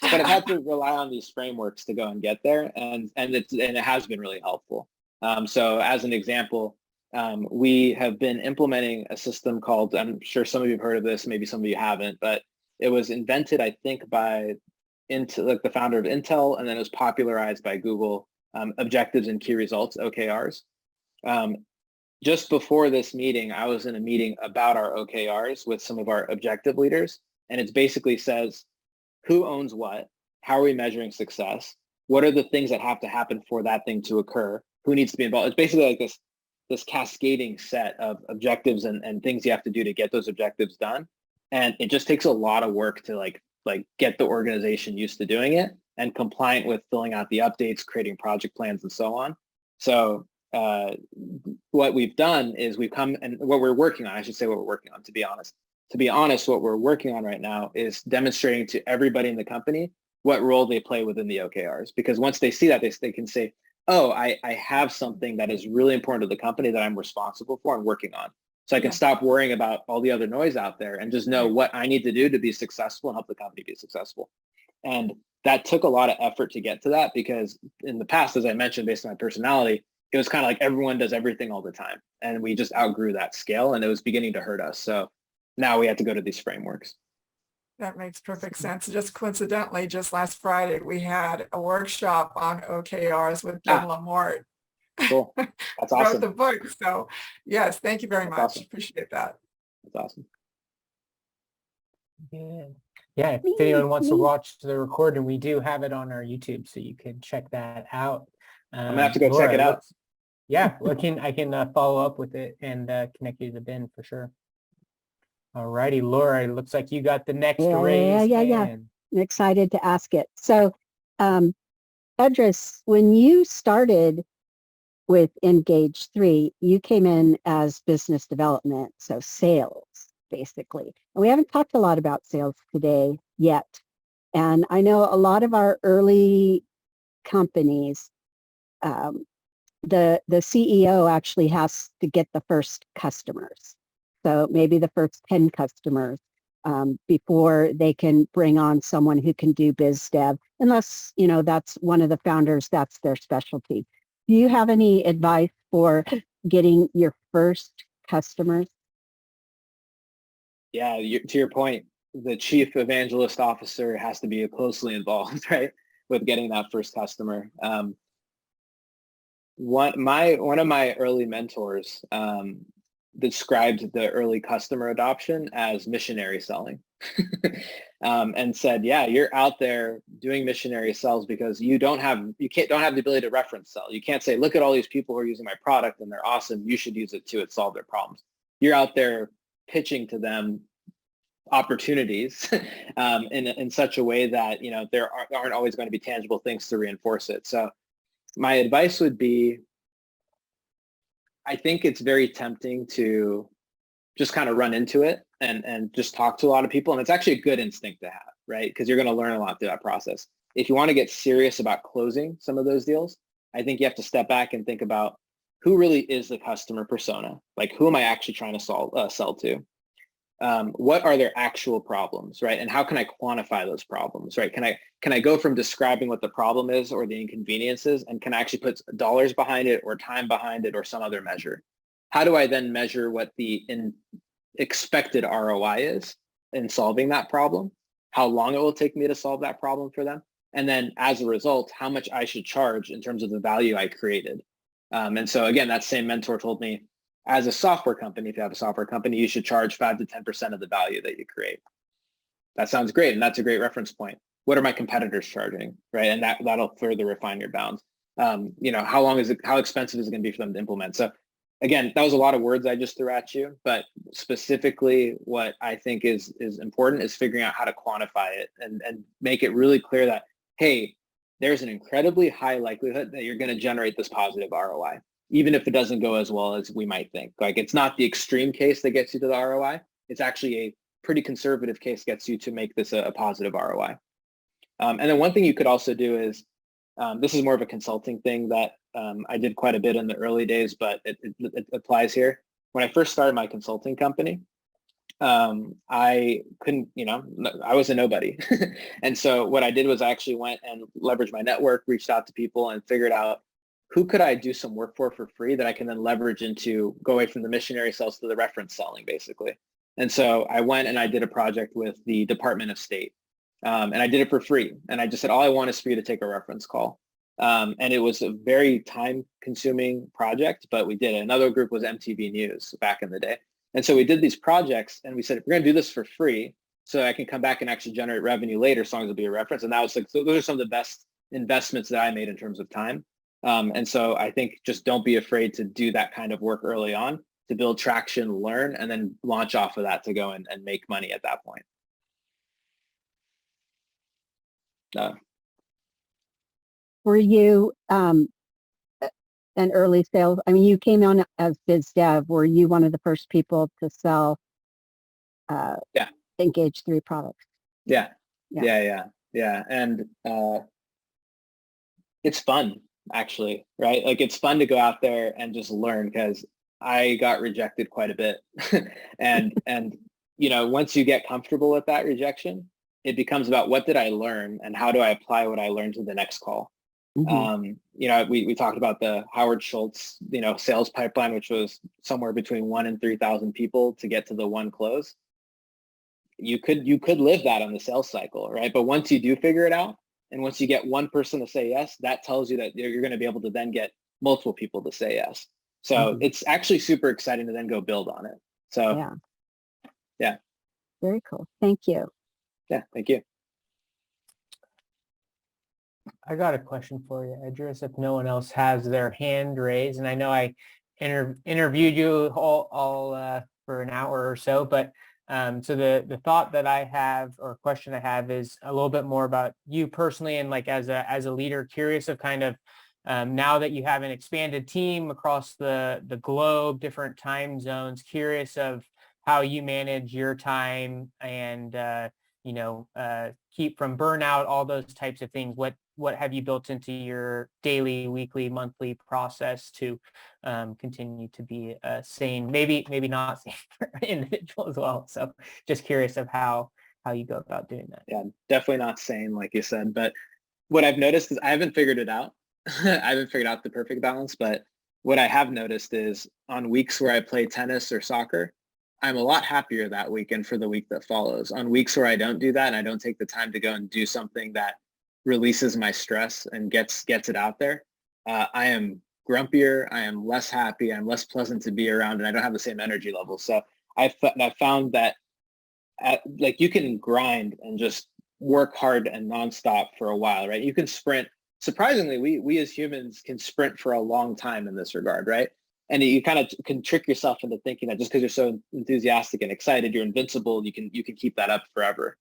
had to rely on these frameworks to go and get there, and it has been really helpful. So as an example, we have been implementing a system called, I'm sure some of you have heard of this, maybe some of you haven't, but it was invented, I think, by the founder of Intel, and then it was popularized by Google, Objectives and Key Results, OKRs. Just before this meeting, I was in a meeting about our OKRs with some of our objective leaders, and it basically says, who owns what? How are we measuring success? What are the things that have to happen for that thing to occur? Who needs to be involved? It's basically like this cascading set of objectives and things you have to do to get those objectives done. And it just takes a lot of work to like get the organization used to doing it and compliant with filling out the updates, creating project plans, and so on. So what we've done is we've come, and what we're working on, I should say what we're working on, to be honest. To be honest, what we're working on right now is demonstrating to everybody in the company what role they play within the OKRs. Because once they see that, they can say, oh, I have something that is really important to the company that I'm responsible for and working on. So I can stop worrying about all the other noise out there and just know what I need to do to be successful and help the company be successful. And that took a lot of effort to get to that, because in the past, as I mentioned, based on my personality, it was kind of like everyone does everything all the time. And we just outgrew that scale, and it was beginning to hurt us. So now we have to go to these frameworks. That makes perfect sense. Just coincidentally, just last Friday, we had a workshop on OKRs with Jim Lamort. Cool. That's awesome. Wrote the book. So yes, thank you very much. Awesome. Appreciate that. That's awesome. Yeah, if anyone wants to watch the recording, we do have it on our YouTube, so you can check that out. I'm gonna have to go Laura, check it out. Yeah, well, I can follow up with it and connect you to Ben for sure. All righty, Laura, it looks like you got the next raise. Yeah. I'm excited to ask it. So, Edris, when you started with Engage3, you came in as business development, so sales, basically. And we haven't talked a lot about sales today yet. And I know a lot of our early companies, the CEO actually has to get the first customers. So maybe the first 10 customers before they can bring on someone who can do biz dev, unless, that's one of the founders, that's their specialty. Do you have any advice for getting your first customers? Yeah, to your point, the chief evangelist officer has to be closely involved, right, with getting that first customer. One of my early mentors described the early customer adoption as missionary selling, and said, yeah, you're out there doing missionary sales because you don't have the ability to reference sell. You can't say, look at all these people who are using my product and they're awesome. You should use it too. It solved their problems. You're out there pitching to them opportunities in such a way that there aren't always going to be tangible things to reinforce it. So my advice would be, I think it's very tempting to just kind of run into it and just talk to a lot of people. And it's actually a good instinct to have, right? Because you're going to learn a lot through that process. If you want to get serious about closing some of those deals, I think you have to step back and think about who really is the customer persona. Like, who am I actually trying to sell to? What are their actual problems, right? And how can I quantify those problems, right? Can I go from describing what the problem is or the inconvenience is, and can I actually put dollars behind it or time behind it or some other measure? How do I then measure what the expected ROI is in solving that problem? How long it will take me to solve that problem for them? And then as a result, how much I should charge in terms of the value I created. And so again, that same mentor told me, as a software company, if you have a software company, you should charge 5 to 10% of the value that you create. That sounds great, and that's a great reference point. What are my competitors charging, right? And that'll further refine your bounds. How expensive is it going to be for them to implement? So again, that was a lot of words I just threw at you, but specifically what I think is important is figuring out how to quantify it and make it really clear that, hey, there's an incredibly high likelihood that you're going to generate this positive ROI, even if it doesn't go as well as we might think. Like, it's not the extreme case that gets you to the ROI. It's actually a pretty conservative case gets you to make this a positive ROI. And then one thing you could also do is, this is more of a consulting thing that I did quite a bit in the early days, but it applies here. When I first started my consulting company, I couldn't, I was a nobody. And so what I did was I actually went and leveraged my network, reached out to people and figured out who could I do some work for free that I can then leverage into go away from the missionary sales to the reference selling, basically. And so I went and I did a project with the Department of State. And I did it for free. And I just said, all I want is for you to take a reference call. And it was a very time-consuming project, but we did it. Another group was MTV News back in the day. And so we did these projects and we said, we're going to do this for free so I can come back and actually generate revenue later as long as it'll be a reference. And that was like, so those are some of the best investments that I made in terms of time. And so I think just don't be afraid to do that kind of work early on. to build traction, learn, and then launch off of that to go and make money at that point. Were you an early sales? I mean, you came on as biz dev. Were you one of the first people to sell Engage3 products? Yeah. And it's fun, actually, right? Like, it's fun to go out there and just learn, because I got rejected quite a bit. and you know, once you get comfortable with that rejection, it becomes about what did I learn and how do I apply what I learned to the next call. Mm-hmm. You know, we talked about the Howard Schultz, you know, sales pipeline, which was somewhere between 1,000 and 3,000 people to get to the one close. You could live that on the sales cycle, right? But once you do figure it out, and once you get one person to say yes, that tells you that you're going to be able to then get multiple people to say yes. So it's actually super exciting to then go build on it. So yeah. Very cool. Thank you. Yeah, thank you. I got a question for you, Edris, if no one else has their hand raised. And I know I interviewed you all for an hour or so, but so the thought that I have, or question I have, is a little bit more about you personally, and like as a leader, curious of kind of now that you have an expanded team across the globe, different time zones, curious of how you manage your time and keep from burnout, all those types of things. What have you built into your daily, weekly, monthly process to continue to be sane, maybe not sane for individual as well? So just curious of how you go about doing that. Yeah, definitely not sane, like you said. But what I've noticed is I haven't figured it out. I haven't figured out the perfect balance, but what I have noticed is on weeks where I play tennis or soccer, I'm a lot happier that week and for the week that follows. On weeks where I don't do that and I don't take the time to go and do something that releases my stress and gets it out there, I am grumpier, I am less happy, I'm less pleasant to be around, and I don't have the same energy level. So I found that like you can grind and just work hard and nonstop for a while, right? You can sprint. Surprisingly, we as humans can sprint for a long time in this regard, right? And you kind of can trick yourself into thinking that just because you're so enthusiastic and excited, you're invincible. You can keep that up forever.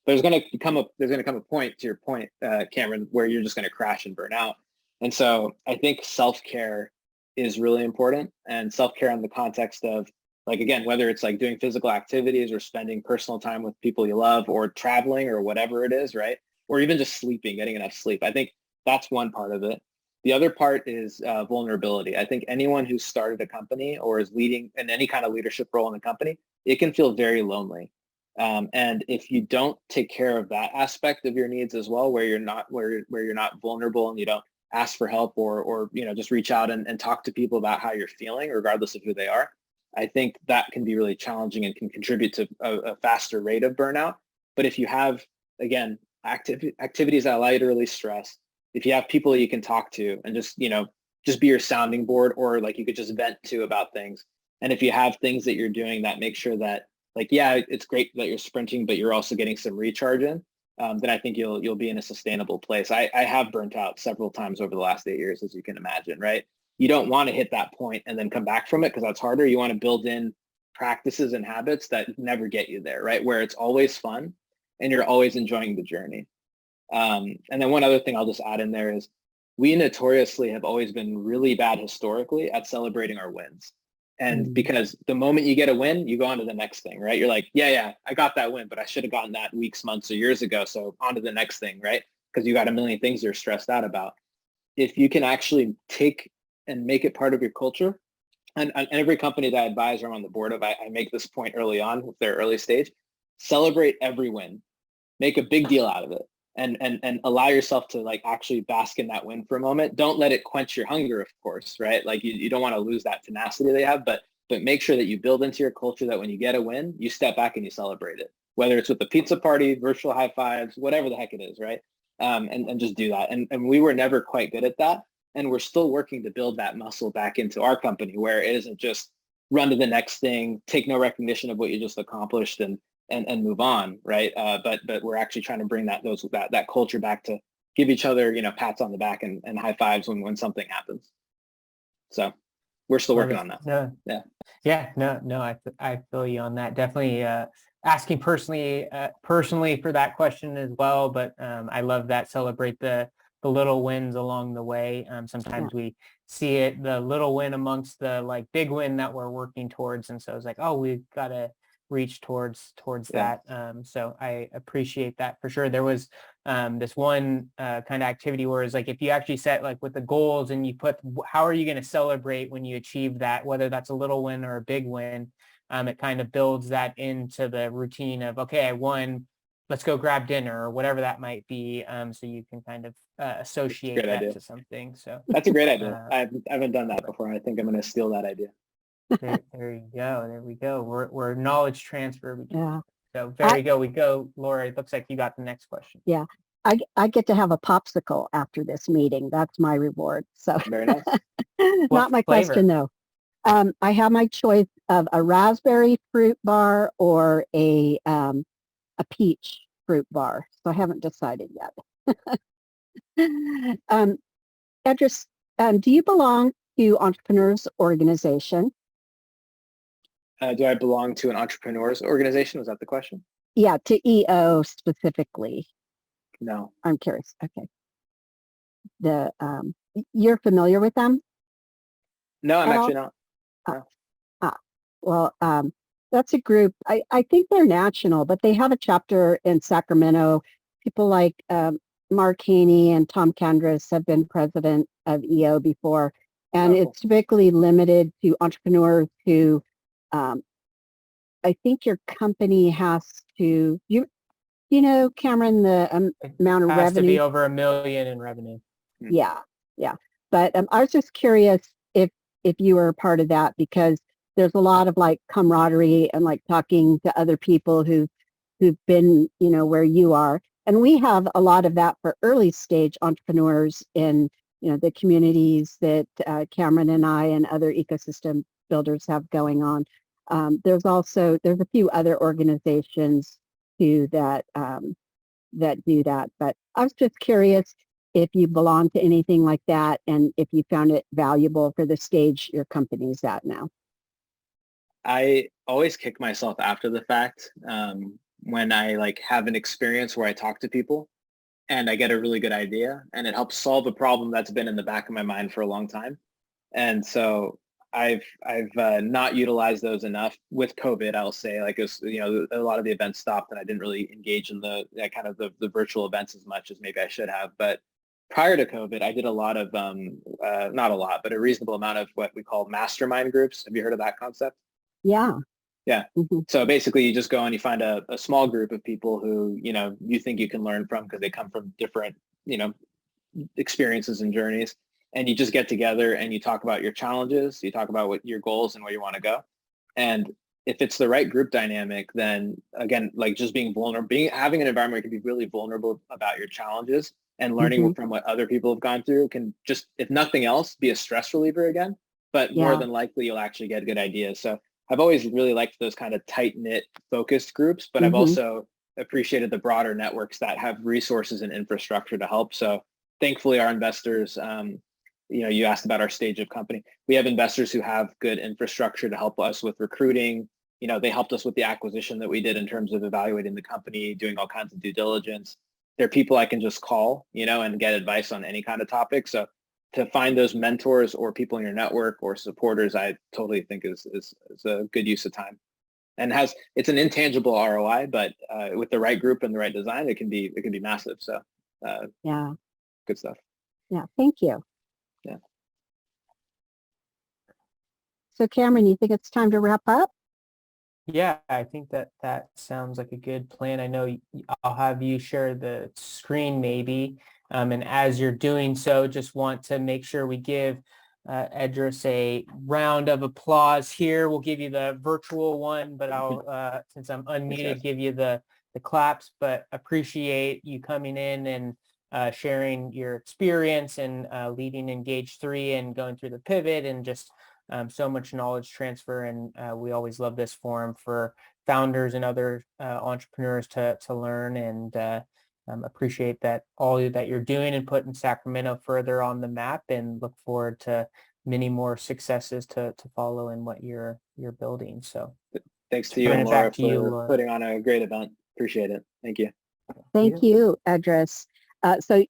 There's going to come a point, to your point, Cameron, where you're just going to crash and burn out. And so I think self-care is really important, and self-care in the context of, like, again, whether it's like doing physical activities or spending personal time with people you love or traveling or whatever it is, right? Or even just sleeping, getting enough sleep. I think that's one part of it. The other part is vulnerability. I think anyone who's started a company or is leading in any kind of leadership role in the company, it can feel very lonely. And if you don't take care of that aspect of your needs as well, where you're not vulnerable and you don't ask for help or just reach out and talk to people about how you're feeling, regardless of who they are, I think that can be really challenging and can contribute to a faster rate of burnout. But if you have, again, activities that allow you to release stress, if you have people that you can talk to and just be your sounding board, or like you could just vent to about things. And if you have things that you're doing that make sure that, like, yeah, it's great that you're sprinting, but you're also getting some recharge in, then I think you'll be in a sustainable place. I have burnt out several times over the last 8 years, as you can imagine, right? You don't want to hit that point and then come back from it, because that's harder. You want to build in practices and habits that never get you there, right? Where it's always fun and you're always enjoying the journey. And then one other thing I'll just add in there is we notoriously have always been really bad historically at celebrating our wins. And because the moment you get a win, you go on to the next thing, right? You're like, yeah, I got that win, but I should have gotten that weeks, months, or years ago. So on to the next thing, right? Because you got a million things you're stressed out about. If you can actually take and make it part of your culture, and every company that I advise or I'm on the board of, I make this point early on with their early stage, celebrate every win, make a big deal out of it. And allow yourself to, like, actually bask in that win for a moment. Don't let it quench your hunger, of course, right? Like you don't want to lose that tenacity they have, but make sure that you build into your culture that when you get a win, you step back and you celebrate it, whether it's with a pizza party, virtual high fives, whatever the heck it is, right? And just do that. And we were never quite good at that. And we're still working to build that muscle back into our company, where it isn't just run to the next thing, take no recognition of what you just accomplished and move on, right? But we're actually trying to bring that culture back to give each other, pats on the back and high fives when something happens. So, we're still working on that. No, yeah, no, I feel you on that. Definitely asking personally for that question as well. But I love that. Celebrate the little wins along the way. Sometimes we see it, the little win amongst the like big win that we're working towards. And so it's like, oh, we've got to reach towards that. So I appreciate that for sure. There was this one kind of activity where it's like, if you actually set like with the goals and you put, how are you going to celebrate when you achieve that, whether that's a little win or a big win, it kind of builds that into the routine of, okay, I won, let's go grab dinner or whatever that might be. So you can kind of associate that to something. So that's a great idea. I haven't done that before. I think I'm going to steal that idea. There you go. There we go. We're knowledge transfer. Yeah. So there you go. We go, Laura. It looks like you got the next question. Yeah. I get to have a popsicle after this meeting. That's my reward. So very nice. Not my flavor? question though. I have my choice of a raspberry fruit bar or a peach fruit bar. So I haven't decided yet. Edris, do you belong to Entrepreneurs Organization? Do I belong to an entrepreneurs organization? Was that the question? Yeah, to EO specifically. No. I'm curious. Okay. You're familiar with them? No, I'm actually not. No. Well, that's a group. I think they're national, but they have a chapter in Sacramento. People like Mark Haney and Tom Kandris have been president of EO before, and it's typically limited to entrepreneurs who, I think your company has to, you know, Cameron, the amount of revenue. Has to be over $1 million in revenue. Yeah. But I was just curious if you were a part of that, because there's a lot of like camaraderie and like talking to other people who've been, you know, where you are. And we have a lot of that for early stage entrepreneurs in, you know, the communities that Cameron and I and other ecosystem builders have going on. There's a few other organizations too that do that. But I was just curious if you belong to anything like that and if you found it valuable for the stage your company's at now. I always kick myself after the fact when I like have an experience where I talk to people and I get a really good idea and it helps solve a problem that's been in the back of my mind for a long time. And so I've not utilized those enough with COVID. I'll say, like, you know, a lot of the events stopped and I didn't really engage in the virtual events as much as maybe I should have. But prior to COVID, I did a lot of not a lot, but a reasonable amount of what we call mastermind groups. Have you heard of that concept? Yeah. Mm-hmm. So basically you just go and you find a small group of people who, you know, you think you can learn from because they come from different, you know, experiences and journeys. And you just get together and you talk about your challenges, you talk about what your goals and where you want to go. And if it's the right group dynamic, then again, like just being vulnerable, having an environment where you can be really vulnerable about your challenges and learning from what other people have gone through can just, if nothing else, be a stress reliever again. But more than likely, you'll actually get good ideas. So I've always really liked those kind of tight-knit focused groups, but I've also appreciated the broader networks that have resources and infrastructure to help. So thankfully our investors, you know, you asked about our stage of company. We have investors who have good infrastructure to help us with recruiting. You know, they helped us with the acquisition that we did in terms of evaluating the company, doing all kinds of due diligence. They're people I can just call, you know, and get advice on any kind of topic. So to find those mentors or people in your network or supporters, I totally think is a good use of time. And it's an intangible ROI, but with the right group and the right design, it can be massive. So good stuff. Yeah, thank you. Yeah. So Cameron, you think it's time to wrap up? Yeah, I think that sounds like a good plan. I know I'll have you share the screen maybe. And as you're doing so, just want to make sure we give Edris a round of applause here. We'll give you the virtual one, but I'll, since I'm unmuted, give you the claps, but appreciate you coming in and sharing your experience and leading Engage3 and going through the pivot and just so much knowledge transfer. And we always love this forum for founders and other entrepreneurs to learn and appreciate that all that you're doing and putting Sacramento further on the map, and look forward to many more successes to follow in what you're building. So thanks to you and Laura for putting on a great event. Appreciate it. Thank you. Thank you, Edris. So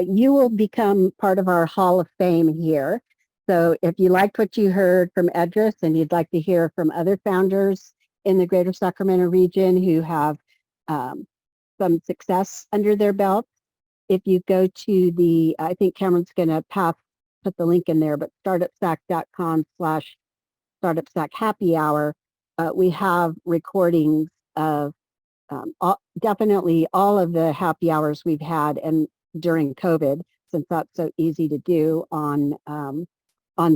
you will become part of our Hall of Fame here. So if you liked what you heard from Edris and you'd like to hear from other founders in the greater Sacramento region who have some success under their belt, if you go to the, I think Cameron's going to put the link in there, but startupsac.com/StartupSac happy hour, we have recordings of definitely all of the happy hours we've had and during COVID, since that's so easy to do on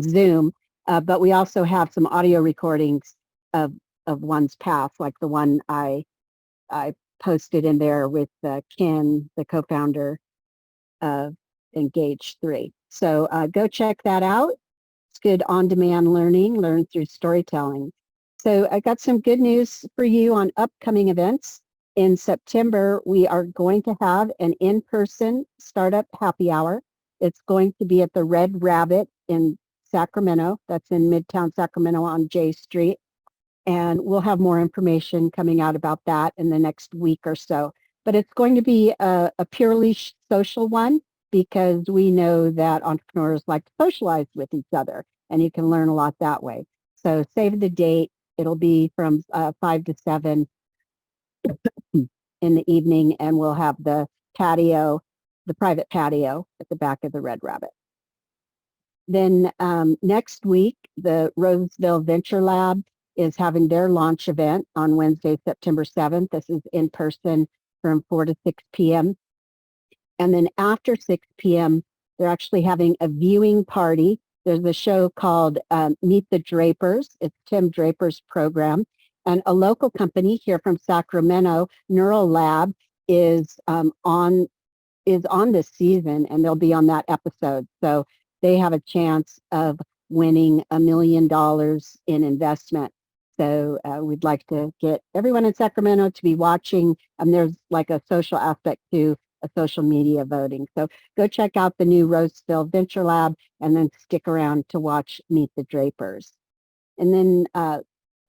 Zoom. But we also have some audio recordings of one's past, like the one I posted in there with Ken, the co-founder of Engage3. So go check that out. It's good on-demand learning, learn through storytelling. So I got some good news for you on upcoming events. In September, we are going to have an in-person startup happy hour. It's going to be at the Red Rabbit in Sacramento. That's in Midtown Sacramento on J Street. And we'll have more information coming out about that in the next week or so. But it's going to be a purely social one, because we know that entrepreneurs like to socialize with each other, and you can learn a lot that way. So save the date. It'll be from 5 to 7 in the evening, and we'll have the patio, the private patio at the back of the Red Rabbit. Then next week, the Roseville Venture Lab is having their launch event on Wednesday, September 7th. This is in person from 4 to 6 p.m. And then after 6 p.m., they're actually having a viewing party. There's a show called Meet the Drapers. It's Tim Draper's program. And a local company here from Sacramento, Neural Lab, is on this season, and they'll be on that episode. So they have a chance of winning $1 million in investment. So we'd like to get everyone in Sacramento to be watching. There's like a social aspect to a social media voting. So go check out the new Roseville Venture Lab, and then stick around to watch Meet the Drapers. And then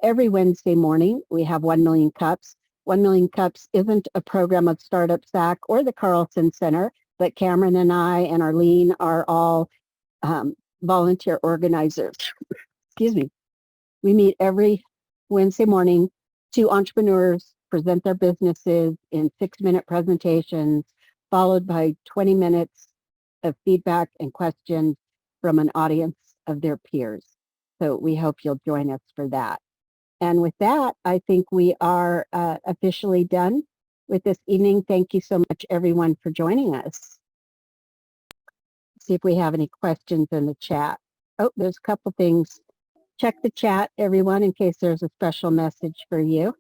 every Wednesday morning, we have 1 Million Cups. 1 Million Cups isn't a program of StartupSac or the Carlsen Center, but Cameron and I and Arlene are all volunteer organizers. Excuse me. We meet every Wednesday morning. 2 entrepreneurs present their businesses in 6-minute presentations, followed by 20 minutes of feedback and questions from an audience of their peers. So we hope you'll join us for that. And with that, I think we are officially done with this evening. Thank you so much, everyone, for joining us. See if we have any questions in the chat. Oh, there's a couple things. Check the chat, everyone, in case there's a special message for you,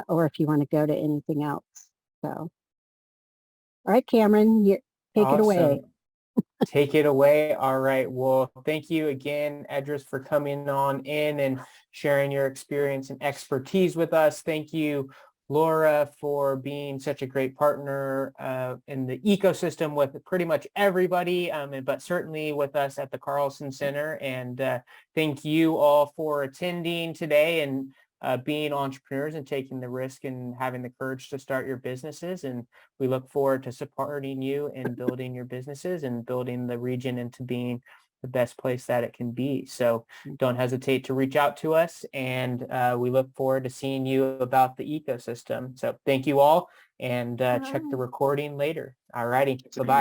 or if you want to go to anything else. So, all right, Cameron, take it away. Take it away. All right. Well, thank you again, Edris, for coming on in and sharing your experience and expertise with us. Thank you, Laura, for being such a great partner in the ecosystem with pretty much everybody, but certainly with us at the Carlsen Center. And thank you all for attending today and being entrepreneurs and taking the risk and having the courage to start your businesses. And we look forward to supporting you in building your businesses and building the region into being the best place that it can be. So don't hesitate to reach out to us, and we look forward to seeing you about the ecosystem. So thank you all, and check the recording later. All righty. Bye-bye.